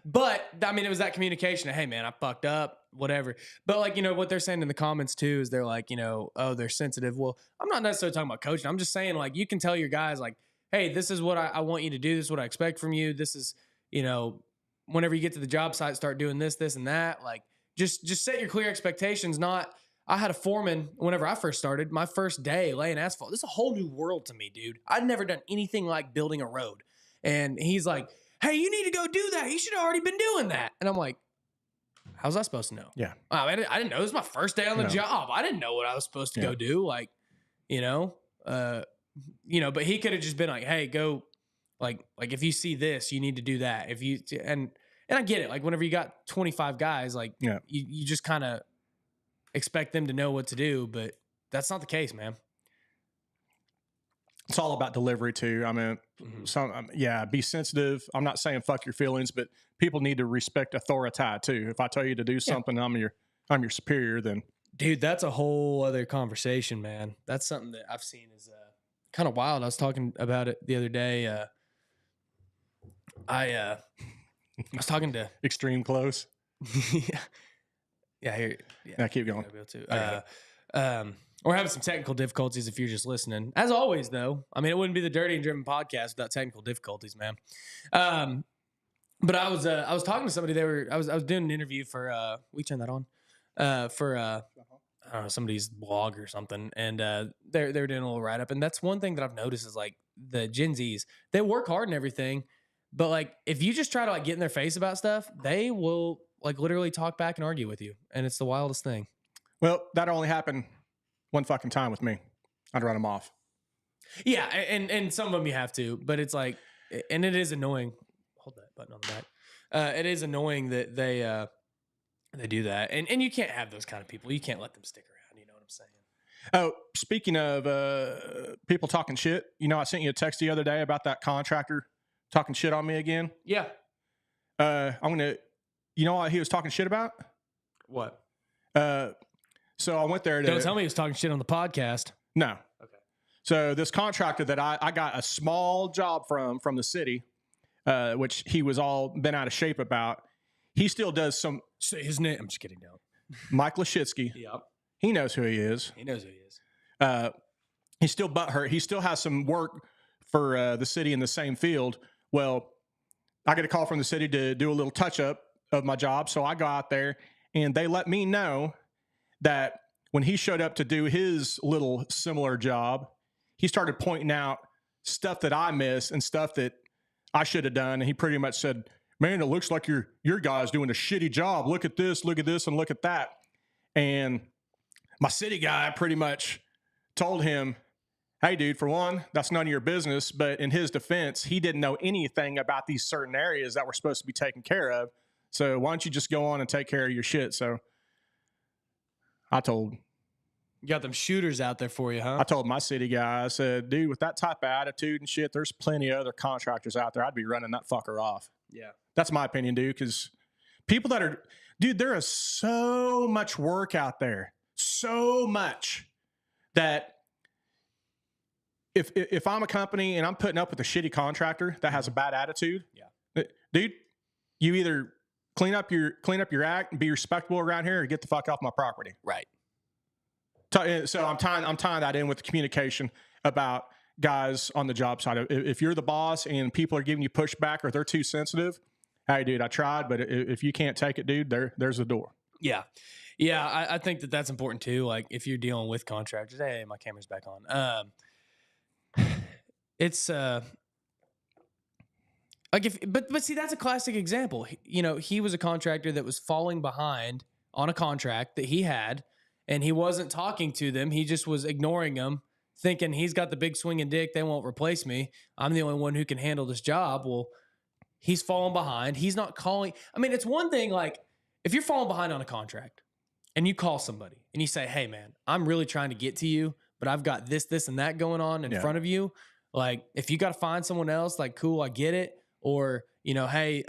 But I mean, it was that communication of, hey man, I fucked up, whatever. But like, what they're saying in the comments too, is they're like, oh, they're sensitive. Well, I'm not necessarily talking about coaching. I'm just saying, like, you can tell your guys like, hey, this is what I want you to do. This is what I expect from you. This is, whenever you get to the job site, start doing this, this, and that. Like, just set your clear expectations. I had a foreman whenever I first started, my first day laying asphalt. This is a whole new world to me, dude. I'd never done anything like building a road. And he's like, hey, you need to go do that. You should have already been doing that. And I'm like, how's I supposed to know? Yeah. I didn't know. This is my first day on the job. I didn't know what I was supposed to go do. Like, but he could have just been like, hey, go, like if you see this, you need to do that. If you, and I get it. Like whenever you got 25 guys, like you just kind of expect them to know what to do, but that's not the case, man. It's all about delivery too. I mean, be sensitive. I'm not saying fuck your feelings, but people need to respect authority too. If I tell you to do something, I'm your superior, then. Dude, that's a whole other conversation, man. That's something that I've seen is kind of wild. I was talking about it the other day. I was talking to extreme close. Yeah. Here. Yeah. Now keep going. We're having some technical difficulties if you're just listening. As always, though, I mean, it wouldn't be the Dirty and Driven podcast without technical difficulties, man. But I was talking to somebody. I was doing an interview for we turn that on for I don't know, somebody's blog or something, and they were doing a little write up. And that's one thing that I've noticed is like the Gen Zs, they work hard and everything, but like if you just try to like get in their face about stuff, they will like literally talk back and argue with you, and it's the wildest thing. Well, that only happened one fucking time with me. I'd run them off. Yeah, and some of them you have to, but it's like, and it is annoying. Hold that button on the back. It is annoying that they do that, and you can't have those kind of people. You can't let them stick around. You know what I'm saying? Oh, speaking of people talking shit, I sent you a text the other day about that contractor talking shit on me again. Yeah. I'm gonna, what he was talking shit about? What? So I went there to. Don't tell me he was talking shit on the podcast. No. Okay. So this contractor that I got a small job from the city, which he was all been out of shape about. He still does some. Say his name. I'm just kidding. No. Mike Lashitsky. Yep. He knows who he is. He knows who he is. He's still butthurt. He still has some work for the city in the same field. Well, I get a call from the city to do a little touch up of my job. So I go out there and they let me know that when he showed up to do his little similar job, he started pointing out stuff that I missed and stuff that I should have done. And he pretty much said, man, it looks like your guy's doing a shitty job. Look at this, and look at that. And my city guy pretty much told him, hey, dude, for one, that's none of your business. But in his defense, he didn't know anything about these certain areas that were supposed to be taken care of. So why don't you just go on and take care of your shit? So I told. You got them shooters out there for you, huh? I told my city guy, I said, dude, with that type of attitude and shit, there's plenty of other contractors out there. I'd be running that fucker off. Yeah. That's my opinion, dude, because people that are, dude, there is so much work out there. So much that if I'm a company and I'm putting up with a shitty contractor that has a bad attitude, dude, you either clean up your act and be respectable around here or get the fuck off my property. Right. So I'm tying that in with the communication about guys on the job side. If you're the boss and people are giving you pushback or they're too sensitive, hey, dude, I tried, but if you can't take it, dude, there's the door. Yeah. Yeah, I think that's important too. Like if you're dealing with contractors, hey, my camera's back on. It's like but see, that's a classic example. He was a contractor that was falling behind on a contract that he had, and he wasn't talking to them. He just was ignoring them, thinking he's got the big swinging dick. They won't replace me. I'm the only one who can handle this job. Well, he's falling behind. He's not calling. I mean, it's one thing like if you're falling behind on a contract and you call somebody and you say, hey, man, I'm really trying to get to you, but I've got this, and that going on in front of you. Like, if you got to find someone else, like, cool, I get it. Or, hey,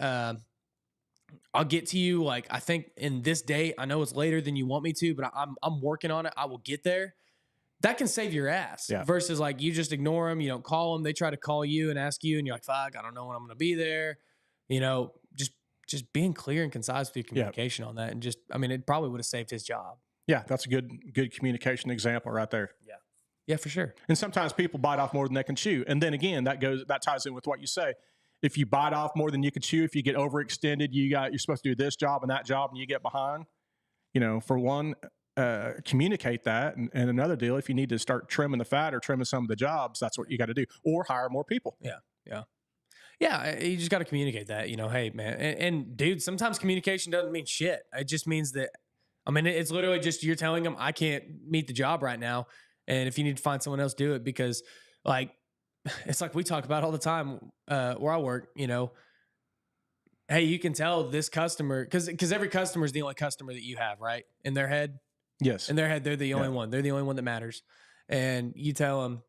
I'll get to you. Like, I think in this date, I know it's later than you want me to, but I'm working on it. I will get there. That can save your ass versus like you just ignore them. You don't call them. They try to call you and ask you and you're like, fuck, I don't know when I'm going to be there. Just being clear and concise with your communication on that. And it probably would have saved his job. Yeah. That's a good communication example right there. Yeah. Yeah, for sure. And sometimes people bite off more than they can chew. And then again, that ties in with what you say. If you bite off more than you can chew, if you get overextended, you're supposed to do this job and that job and you get behind, for one, communicate that. And another deal, if you need to start trimming the fat or trimming some of the jobs, that's what you got to do, or hire more people. Yeah. Yeah. Yeah. You just got to communicate that, hey man. And dude, sometimes communication doesn't mean shit. It just means that, it's literally just, you're telling them I can't meet the job right now. And if you need to find someone else, do it, because like, it's like we talk about all the time where I work, hey, you can tell this customer, because every customer is the only customer that you have, right? In their head. Yes. In their head, they're the only one. They're the only one that matters. And you tell them,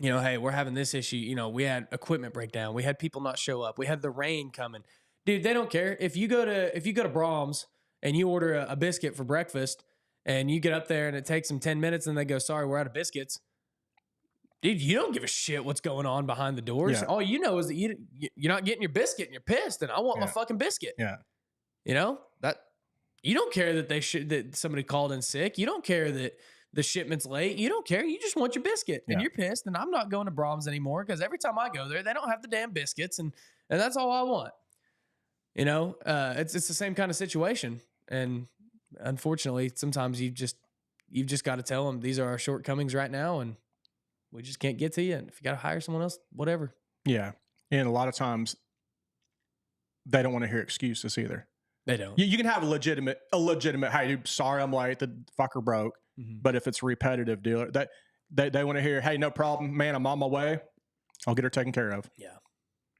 hey, we're having this issue. We had equipment breakdown. We had people not show up. We had the rain coming. Dude, they don't care. If you go to Brahms and you order a biscuit for breakfast and you get up there and it takes them 10 minutes and they go, sorry, we're out of biscuits. Dude, you don't give a shit what's going on behind the doors. Yeah. All you know is that you're not getting your biscuit and you're pissed and I want my fucking biscuit. Yeah. That you don't care that somebody called in sick. You don't care that the shipment's late. You don't care. You just want your biscuit and you're pissed. And I'm not going to Brahms anymore because every time I go there, they don't have the damn biscuits. And that's all I want. It's the same kind of situation. And unfortunately, sometimes you've just got to tell them these are our shortcomings right now. And we just can't get to you. And if you got to hire someone else, whatever. Yeah. And a lot of times they don't want to hear excuses either. They don't. You can have a legitimate, hey, dude, sorry, I'm late. The fucker broke. But if it's a repetitive deal, that they want to hear, hey, no problem, man, I'm on my way. I'll get her taken care of. Yeah.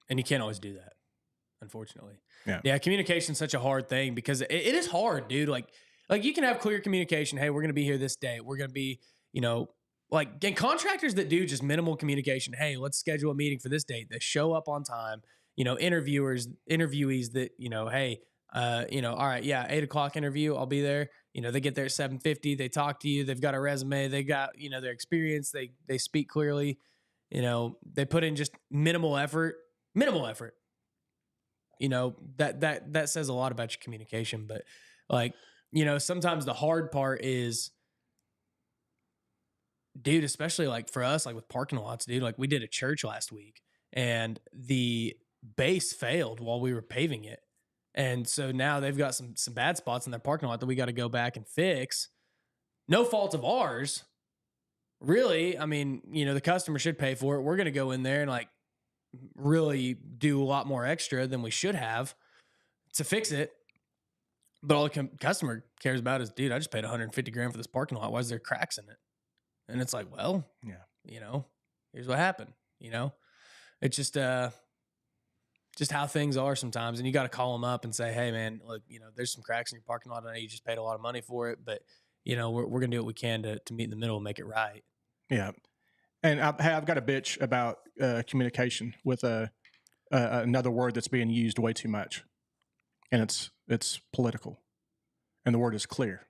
And you can't always do that, unfortunately. Yeah. Yeah. Communication's such a hard thing because it is hard, dude. Like you can have clear communication. Hey, we're going to be here this day. We're going to be, and contractors that do just minimal communication. Hey, let's schedule a meeting for this date. They show up on time. Interviewees that, hey, all right, yeah, 8:00 interview. I'll be there. They get there at 7:50. They talk to you. They've got a resume. They got, their experience. They speak clearly. They put in just minimal effort. That says a lot about your communication. But sometimes the hard part is, dude, especially like for us, like with parking lots, dude, like we did a church last week and the base failed while we were paving it. And so now they've got some bad spots in their parking lot that we got to go back and fix. No fault of ours, really. I mean, the customer should pay for it. We're going to go in there and like really do a lot more extra than we should have to fix it. But all the customer cares about is, dude, I just paid $150,000 for this parking lot. Why is there cracks in it? And it's like, well, yeah, here's what happened. It's just how things are sometimes. And you got to call them up and say, hey, man, look, there's some cracks in your parking lot. I know you just paid a lot of money for it, but, we're going to do what we can to meet in the middle and make it right. Yeah. And I've got a bitch about communication with another word that's being used way too much. And it's political. And the word is clear.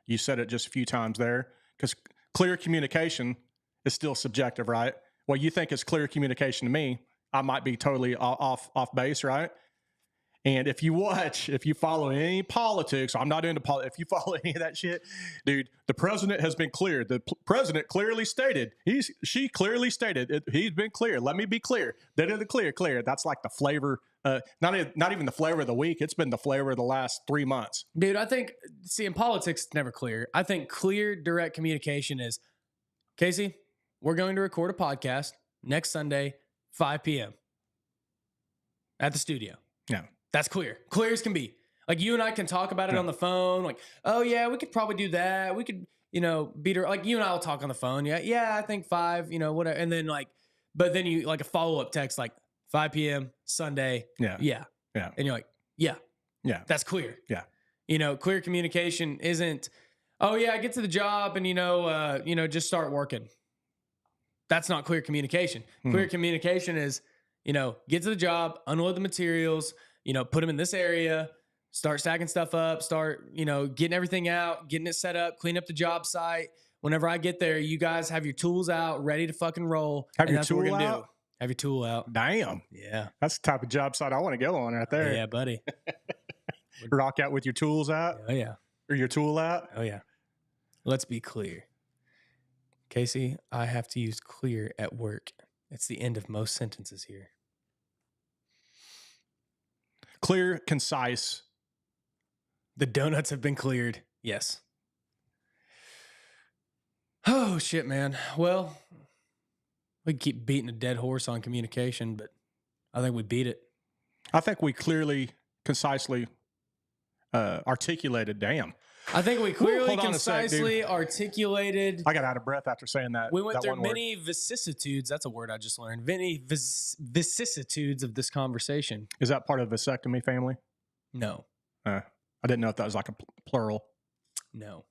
You said it just a few times there because clear communication is still subjective, right? What you think is clear communication to me, I might be totally off base, right? And if you follow any politics, I'm not into politics. If you follow any of that shit, dude, the president has been clear. The president clearly stated, she clearly stated, he's been clear. Let me be clear. They did the clear. That's like the flavor, not even the flavor of the week. It's been the flavor of the last 3 months. Dude, I think, in politics, it's never clear. I think clear, direct communication is, Casey, we're going to record a podcast next Sunday, 5 p.m. at the studio. Yeah. That's clear. Clear as can be. Like you and I can talk about it on the phone. Like, oh yeah, we could probably do that. We could, beat her. Like you and I will talk on the phone. Yeah, I think 5, whatever. And then but then you like a follow-up text, like 5 p.m. Sunday. Yeah. And you're like, yeah, that's clear. Yeah. Clear communication isn't, oh yeah, get to the job and, just start working. That's not clear communication. Clear communication is, get to the job, unload the materials, put them in this area, start stacking stuff up, start, getting everything out, getting it set up, clean up the job site. Whenever I get there, you guys have your tools out, ready to fucking roll. Have your tool out? Have your tool out. Damn. Yeah. That's the type of job site I want to go on right there. Yeah, buddy. Rock out with your tools out? Oh, yeah. Or your tool out? Oh, yeah. Let's be clear. Casey, I have to use clear at work. It's the end of most sentences here. Clear, concise. The donuts have been cleared. Yes. Oh, shit, man. Well, we keep beating a dead horse on communication, but I think we beat it. I think we clearly, concisely articulated. Damn. I think we clearly, concisely articulated. I got out of breath after saying that. We went through many vicissitudes. That's a word I just learned. Many vicissitudes of this conversation. Is that part of vasectomy family? No. I didn't know if that was like a plural. No.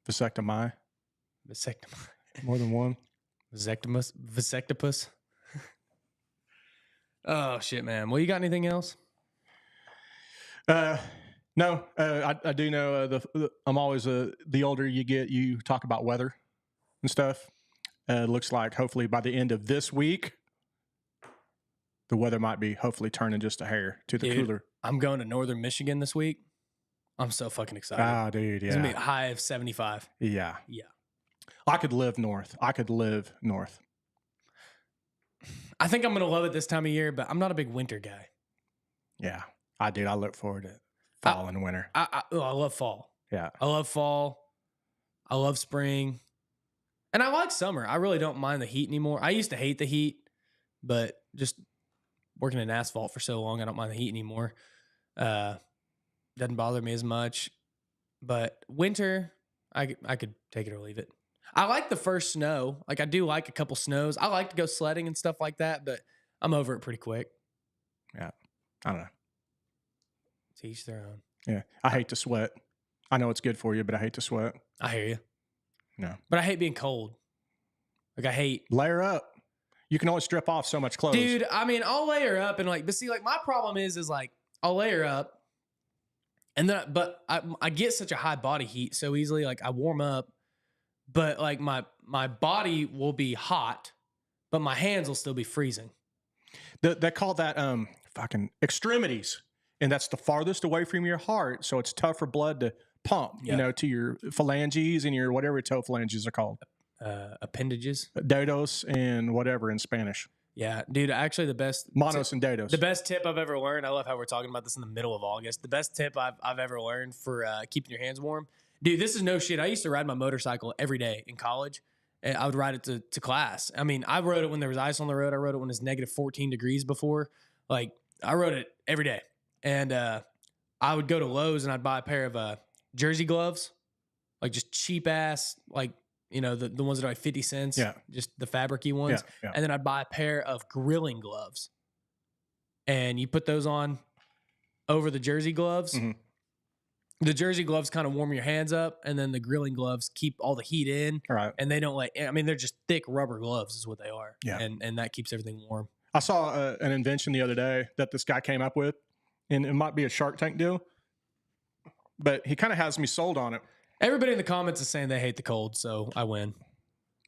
Vasectomy? Vasectomy. More than one? Vasectopus. Oh, shit, man. Well, you got anything else? No, I do know I'm always the older you get, you talk about weather and stuff. Looks like hopefully by the end of this week, the weather might be hopefully turning just a hair to the cooler. I'm going to northern Michigan this week. I'm so fucking excited. Ah, dude, yeah. It's going to be a high of 75. Yeah. Yeah. I could live north. I think I'm going to love it this time of year, but I'm not a big winter guy. Yeah, I did. I look forward to fall and winter. I love fall. Yeah. I love fall. I love spring. And I like summer. I really don't mind the heat anymore. I used to hate the heat, but just working in asphalt for so long, I don't mind the heat anymore. Doesn't bother me as much. But winter, I could take it or leave it. I like the first snow. Like I do like a couple snows. I like to go sledding and stuff like that, but I'm over it pretty quick. Yeah. I don't know. To each their own. Yeah. I hate to sweat. I know it's good for you, but I hate to sweat. I hear you. No. But I hate being cold. Like I hate layer up. You can only strip off so much clothes. Dude, I mean, I'll layer up and like, but see, like my problem is like I'll layer up and then, but I get such a high body heat so easily. Like I warm up, but like my body will be hot, but my hands will still be freezing. They call that fucking extremities, and that's the farthest away from your heart, so it's tough for blood to pump. You know, to your phalanges and your whatever toe phalanges are called. Appendages, dedos, and whatever in Spanish. Yeah, dude. Actually, the best manos and dedos. The best tip I've ever learned. I love how we're talking about this in the middle of August. The best tip I've ever learned for keeping your hands warm, dude. This is no shit. I used to ride my motorcycle every day in college. And I would ride it to class. I mean, I rode it when there was ice on the road. I rode it when it was negative 14 degrees before. Like I rode it every day, and I would go to Lowe's and I'd buy a pair of jersey gloves, like just cheap ass, like. You know, the ones that are like 50 cents, just the fabric-y ones. Yeah. And then I'd buy a pair of grilling gloves. And you put those on over the jersey gloves. Mm-hmm. The jersey gloves kind of warm your hands up, and then the grilling gloves keep all the heat in. Right. And they don't they're just thick rubber gloves is what they are. Yeah. And that keeps everything warm. I saw an invention the other day that this guy came up with, and it might be a Shark Tank deal, but he kind of has me sold on it. Everybody in the comments is saying they hate the cold, so I win.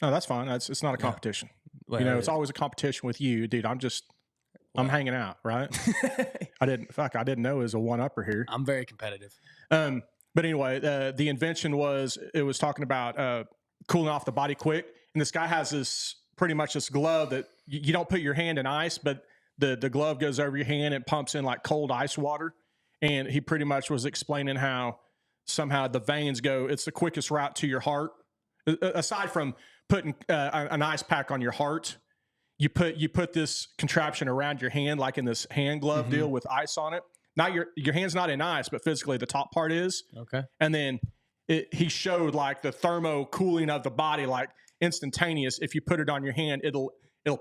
No, that's fine. It's not a competition. Well, you know, it's always a competition with you, dude. I'm hanging out, right? I didn't know it was a one-upper here. I'm very competitive. But anyway, the invention was talking about cooling off the body quick, and this guy has this glove that you don't put your hand in ice, but the glove goes over your hand and pumps in like cold ice water, and he pretty much was explaining how. Somehow the veins go, it's the quickest route to your heart. Aside from putting an ice pack on your heart, you put this contraption around your hand, like in this hand glove deal with ice on it. Now your hand's not in ice, but physically the top part is. Okay. And then he showed like the thermo cooling of the body, like instantaneous. If you put it on your hand, it'll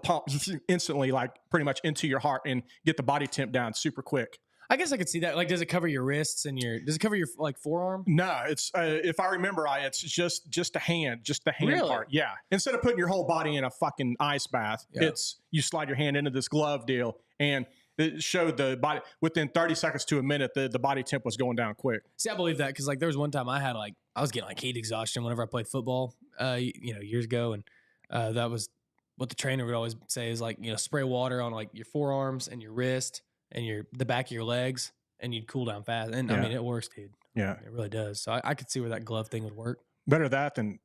pump instantly, like pretty much into your heart and get the body temp down super quick. I guess I could see that. Like, does it cover your wrists and does it cover your like forearm? No, it's if I remember right, it's just the hand really? Part. Yeah. Instead of putting your whole body in a fucking ice bath, it's you slide your hand into this glove deal, and it showed the body within 30 seconds to a minute. The body temp was going down quick. See, I believe that because like there was one time I was getting like heat exhaustion whenever I played football, years ago, and that was what the trainer would always say is like spray water on like your forearms and your wrist. And the back of your legs, and you'd cool down fast. And I mean, it works, dude. Yeah, it really does. So I could see where that glove thing would work. Better that than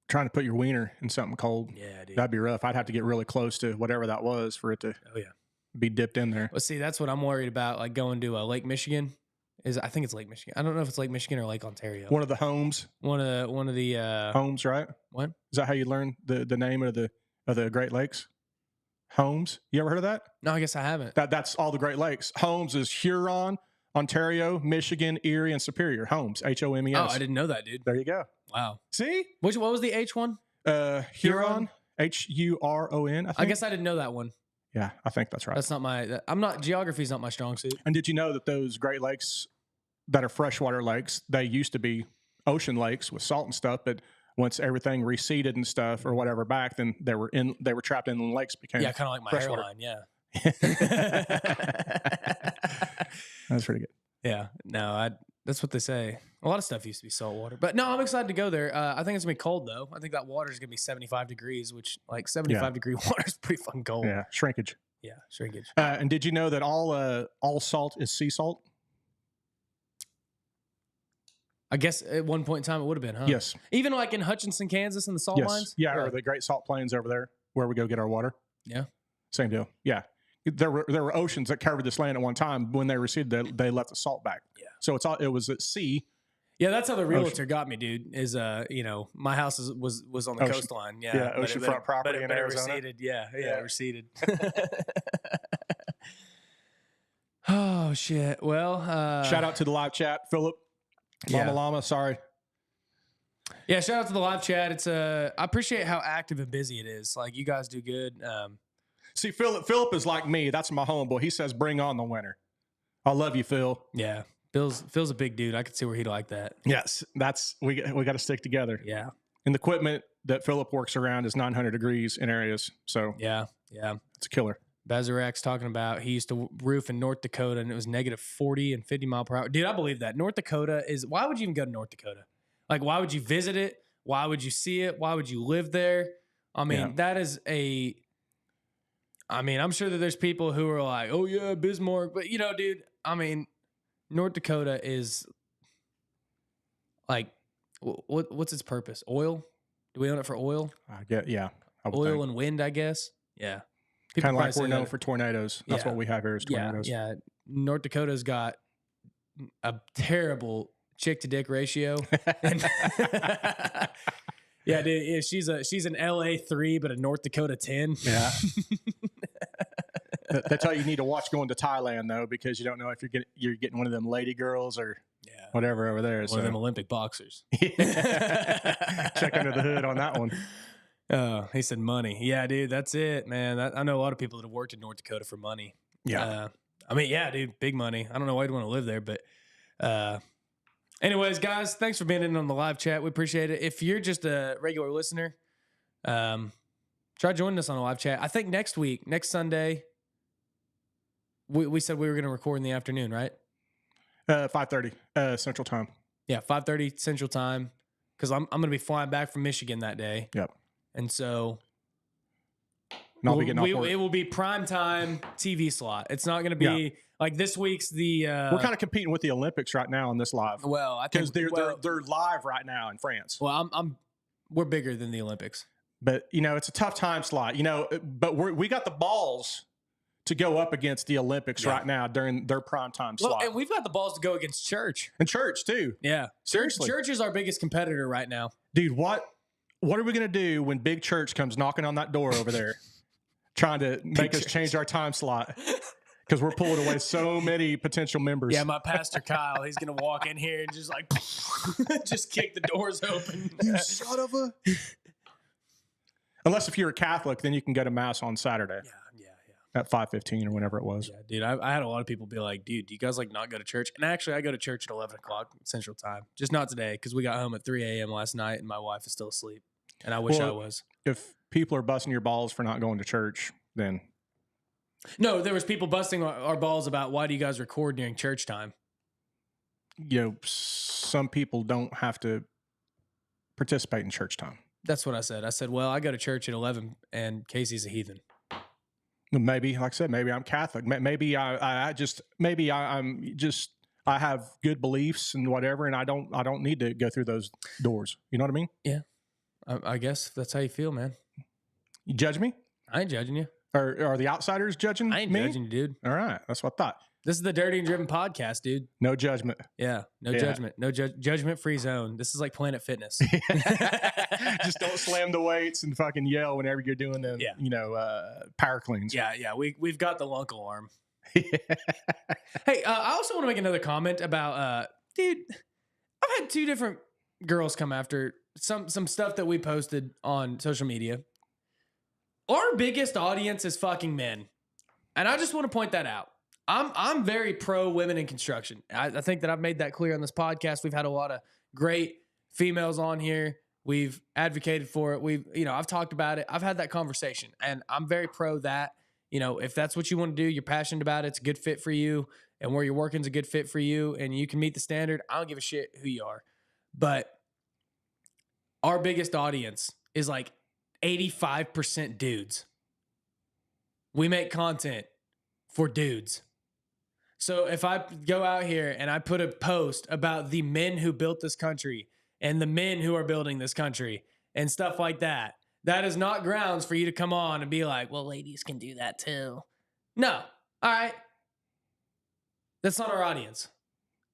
trying to put your wiener in something cold. Yeah, dude. That'd be rough. I'd have to get really close to whatever that was for it to be dipped in there. Well, see, that's what I'm worried about. Like going to Lake Michigan. I think it's Lake Michigan. I don't know if it's Lake Michigan or Lake Ontario. One of the homes. One of the homes, right? What? Is that how you learn the name of the Great Lakes? Homes. You ever heard of that? No, I guess I haven't. That's all the Great Lakes. Homes is Huron, Ontario, Michigan, Erie, and Superior. Homes. HOMES. Oh, I didn't know that, dude. There you go. Wow. See? What was the H one? Huron. HURON. I guess I didn't know that one. Yeah, I think that's right. That's not geography's not my strong suit. And did you know that those Great Lakes that are freshwater lakes, they used to be ocean lakes with salt and stuff, but once everything receded and stuff or whatever back, then they were trapped in the lakes. Became kind of like my hairline. Yeah, that's pretty good. Yeah, no, that's what they say. A lot of stuff used to be salt water, but no, I'm excited to go there. I think it's gonna be cold though. I think that water is gonna be 75 degrees, which like 75 degree water is pretty fucking cold. Yeah, shrinkage. Yeah, shrinkage. And did you know that all salt is sea salt? I guess at one point in time it would have been, huh? Yes. Even like in Hutchinson, Kansas, in the salt mines? Yeah, or the Great Salt Plains over there where we go get our water. Yeah. Same deal. Yeah. There were oceans that covered this land at one time. When they receded, they left the salt back. Yeah. So it was at sea. Yeah, that's how the realtor got me, dude. Is my house was on the coastline. Yeah. Yeah, oceanfront property in Arizona. It receded. Yeah, it receded. Oh Oh, shit. Well, shout out to the live chat, Philip. Llama Llama, sorry. Yeah, shout out to the live chat. It's I appreciate how active and busy it is. Like, you guys do good. See, Philip is like me. That's my homeboy. He says, "Bring on the winter." I love you, Phil. Yeah, Phil's a big dude. I could see where he'd like that. Yes, we got to stick together. Yeah, and the equipment that Philip works around is 900 degrees in areas, so yeah, it's a killer. Bazarek's talking about he used to roof in North Dakota and it was negative 40 and 50 mile per hour. Dude, I believe that. North Dakota is. Why would you even go to North Dakota? Like, why would you visit it? Why would you see it? Why would you live there? I mean, that is a. I mean, I'm sure that there's people who are like, "Oh yeah, Bismarck," but dude, I mean, North Dakota is like, what's its purpose? Oil? Do we own it for oil? I get, yeah. Oil and wind, I guess. Yeah. Kind of like we're known for tornadoes. That's what we have here is tornadoes. Yeah. North Dakota's got a terrible chick to dick ratio. Yeah, dude, she's an LA 3, but a North Dakota 10. Yeah. That's how you need to watch going to Thailand, though, because you don't know if you're getting one of them lady girls or whatever over there. One of them Olympic boxers. Check under the hood on that one. Oh, he said money. Yeah, dude, that's it, man. I know a lot of people that have worked in North Dakota for money. Yeah. I mean, yeah, dude, big money. I don't know why you'd want to live there, but anyways, guys, thanks for being in on the live chat. We appreciate it. If you're just a regular listener, try joining us on the live chat. I think next Sunday, we said we were going to record in the afternoon, right? 5:30 Central Time. Yeah, 5:30 Central Time, because I'm going to be flying back from Michigan that day. Yep. And so I'll be getting off work. It will be prime time TV slot. It's not going to be like this week's the. We're kind of competing with the Olympics right now on this live. Well, I think because they're live right now in France. Well, we're bigger than the Olympics, but it's a tough time slot. But we got the balls to go up against the Olympics right now during their prime time slot. And we've got the balls to go against Church. And Church too. Yeah, seriously, Church is our biggest competitor right now, dude. What are we going to do when Big Church comes knocking on that door over there, trying to make us change our time slot? Because we're pulling away so many potential members. Yeah, my pastor Kyle, he's going to walk in here and just like, just kick the doors open. You son of a... Unless if you're a Catholic, then you can go to Mass on Saturday. Yeah. At 5:15 or whenever it was. Yeah, dude, I had a lot of people be like, dude, do you guys like not go to church? And actually, I go to church at 11 o'clock Central Time. Just not today, because we got home at 3 a.m. last night and my wife is still asleep. And I wish I was. If people are busting your balls for not going to church, then... No, there was people busting our balls about why do you guys record during church time? Some people don't have to participate in church time. That's what I said. I said, well, I go to church at 11 and Casey's a heathen. Maybe, like I said, maybe I'm Catholic. Maybe I have good beliefs and whatever, and I don't need to go through those doors. You know what I mean? Yeah. I guess that's how you feel, man. You judge me? I ain't judging you. Or are the outsiders judging me? I ain't judging you, dude. All right. That's what I thought. This is the Dirty and Driven podcast, dude. No judgment. Yeah. No judgment. No judgment-free zone. This is like Planet Fitness. Just don't slam the weights and fucking yell whenever you're doing the, power cleans. Yeah. We've got the lunk alarm. Hey, I also want to make another comment about, dude, I've had two different girls come after some stuff that we posted on social media. Our biggest audience is fucking men. And I just want to point that out. I'm very pro women in construction. I think that I've made that clear on this podcast. We've had a lot of great females on here. We've advocated for it. I've talked about it. I've had that conversation, and I'm very pro that. If that's what you want to do, you're passionate about it, it's a good fit for you, and where you're working is a good fit for you, and you can meet the standard. I don't give a shit who you are. But our biggest audience is like 85% dudes. We make content for dudes. So if I go out here and I put a post about the men who built this country and the men who are building this country and stuff like that, that is not grounds for you to come on and be like, well, ladies can do that too. No. All right. That's not our audience.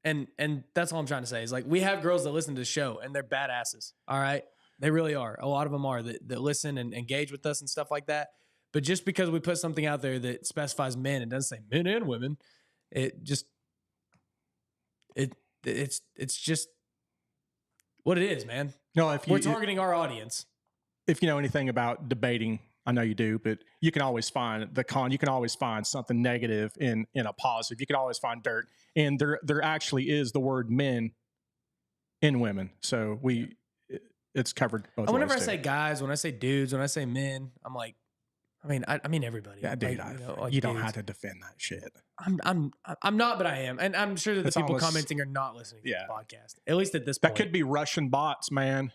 And that's all I'm trying to say is like, we have girls that listen to the show and they're badasses. All right. They really are. A lot of them are that listen and engage with us and stuff like that. But just because we put something out there that specifies men and doesn't say men and women, it's just what it is, man. No, if We're targeting our audience. If you know anything about debating, I know you do, but you can always find you can always find something negative in a positive. You can always find dirt. And there actually is the word men in women. So it's covered both ways. Whenever I say guys, when I say dudes, when I say men, I'm like, I mean everybody. Yeah, dude, like you don't have to defend that shit. I'm not, but I am, and I'm sure that the people commenting are not listening to the podcast. At least at this point, that could be Russian bots, man.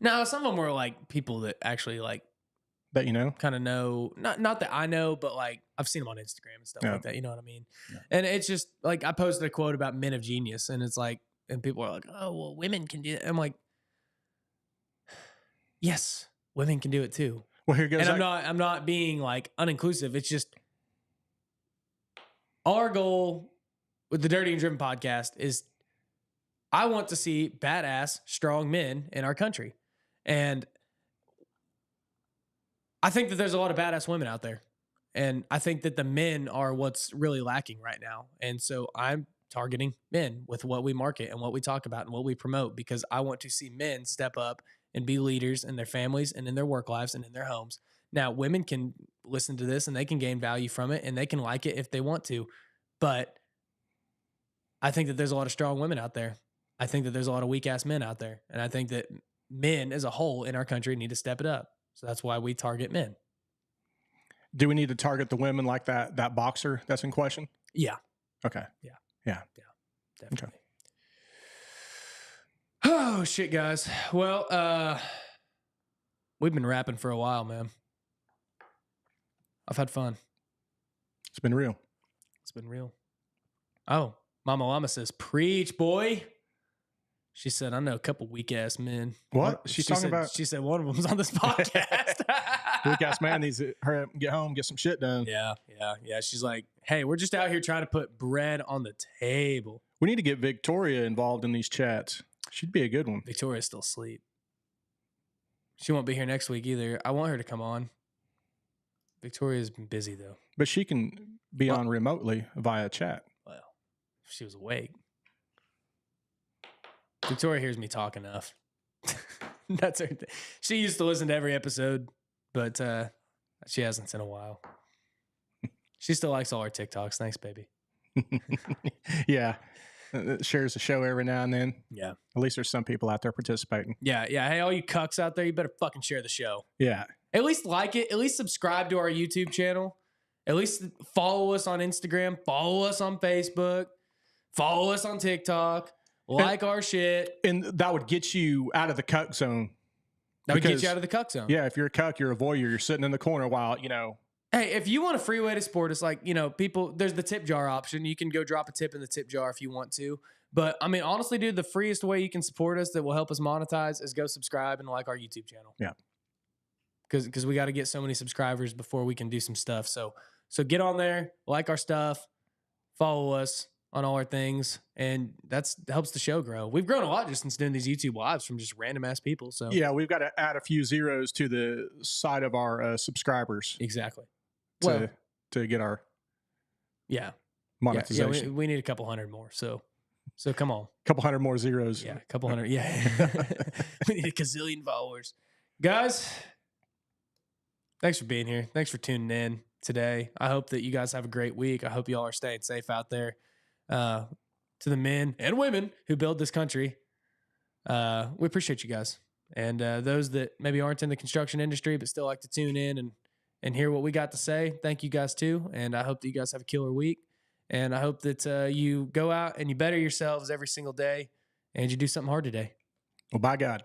No, some of them were like people that actually like that kind of know. Not that I know, but like I've seen them on Instagram and stuff like that. You know what I mean? Yeah. And it's just like I posted a quote about men of genius, and it's like, and people are like, "Oh, well, women can do it." I'm like, yes, women can do it too. Well, here goes. And I'm not being like uninclusive. It's just our goal with the Dirty and Driven podcast is I want to see badass, strong men in our country. And I think that there's a lot of badass women out there. And I think that the men are what's really lacking right now. And so I'm targeting men with what we market and what we talk about and what we promote, because I want to see men step up and be leaders in their families and in their work lives and in their homes. Now, women can listen to this and they can gain value from it and they can like it if they want to. But I think that there's a lot of strong women out there. I think that there's a lot of weak ass men out there. And I think that men as a whole in our country need to step it up. So that's why we target men. Do we need to target the women like that boxer that's in question? Yeah. Okay. Yeah. Definitely. Okay. Oh shit, guys. Well, we've been rapping for a while, man. I've had fun. It's been real. It's been real. Oh, Mama Llama says, "Preach, boy." She said, "I know a couple weak ass men." What? She's talking about? She said one of them's on this podcast. Weak ass man needs to hurry up and get home, get some shit done. Yeah. She's like, "Hey, we're just out here trying to put bread on the table." We need to get Victoria involved in these chats. She'd be a good one. Victoria's still asleep. She won't be here next week either. I want her to come on. Victoria's been busy though. But she can be on remotely via chat. Well, if she was awake. Victoria hears me talk enough. That's her thing. She used to listen to every episode, but she hasn't in a while. She still likes all our TikToks. Thanks, baby. Yeah. Shares the show every now and then. Yeah. At least there's some people out there participating. Yeah. Hey, all you cucks out there, you better fucking share the show. Yeah. At least like it. At least subscribe to our YouTube channel. At least follow us on Instagram. Follow us on Facebook. Follow us on TikTok. Like our shit. And that would get you out of the cuck zone. That would get you out of the cuck zone. Yeah, if you're a cuck, you're a voyeur. You're sitting in the corner while, Hey, if you want a free way to support us, like, people, there's the tip jar option. You can go drop a tip in the tip jar if you want to. But, I mean, honestly, dude, the freest way you can support us that will help us monetize is go subscribe and like our YouTube channel. Yeah. Because we got to get so many subscribers before we can do some stuff. So get on there, like our stuff, follow us on all our things, and that helps the show grow. We've grown a lot just since doing these YouTube lives from just random ass people. So yeah, we've got to add a few zeros to the side of our subscribers. Exactly. To get our monetization. Yeah, we need a couple hundred more. So come on, a couple hundred more zeros. Yeah, a couple hundred. Yeah, we need a gazillion followers, guys. Thanks for being here. Thanks for tuning in today. I hope that you guys have a great week. I hope you all are staying safe out there. To the men and women who build this country, we appreciate you guys. And those that maybe aren't in the construction industry but still like to tune in and hear what we got to say, thank you guys too. And I hope that you guys have a killer week. And I hope that you go out and you better yourselves every single day and you do something hard today. Well, by God.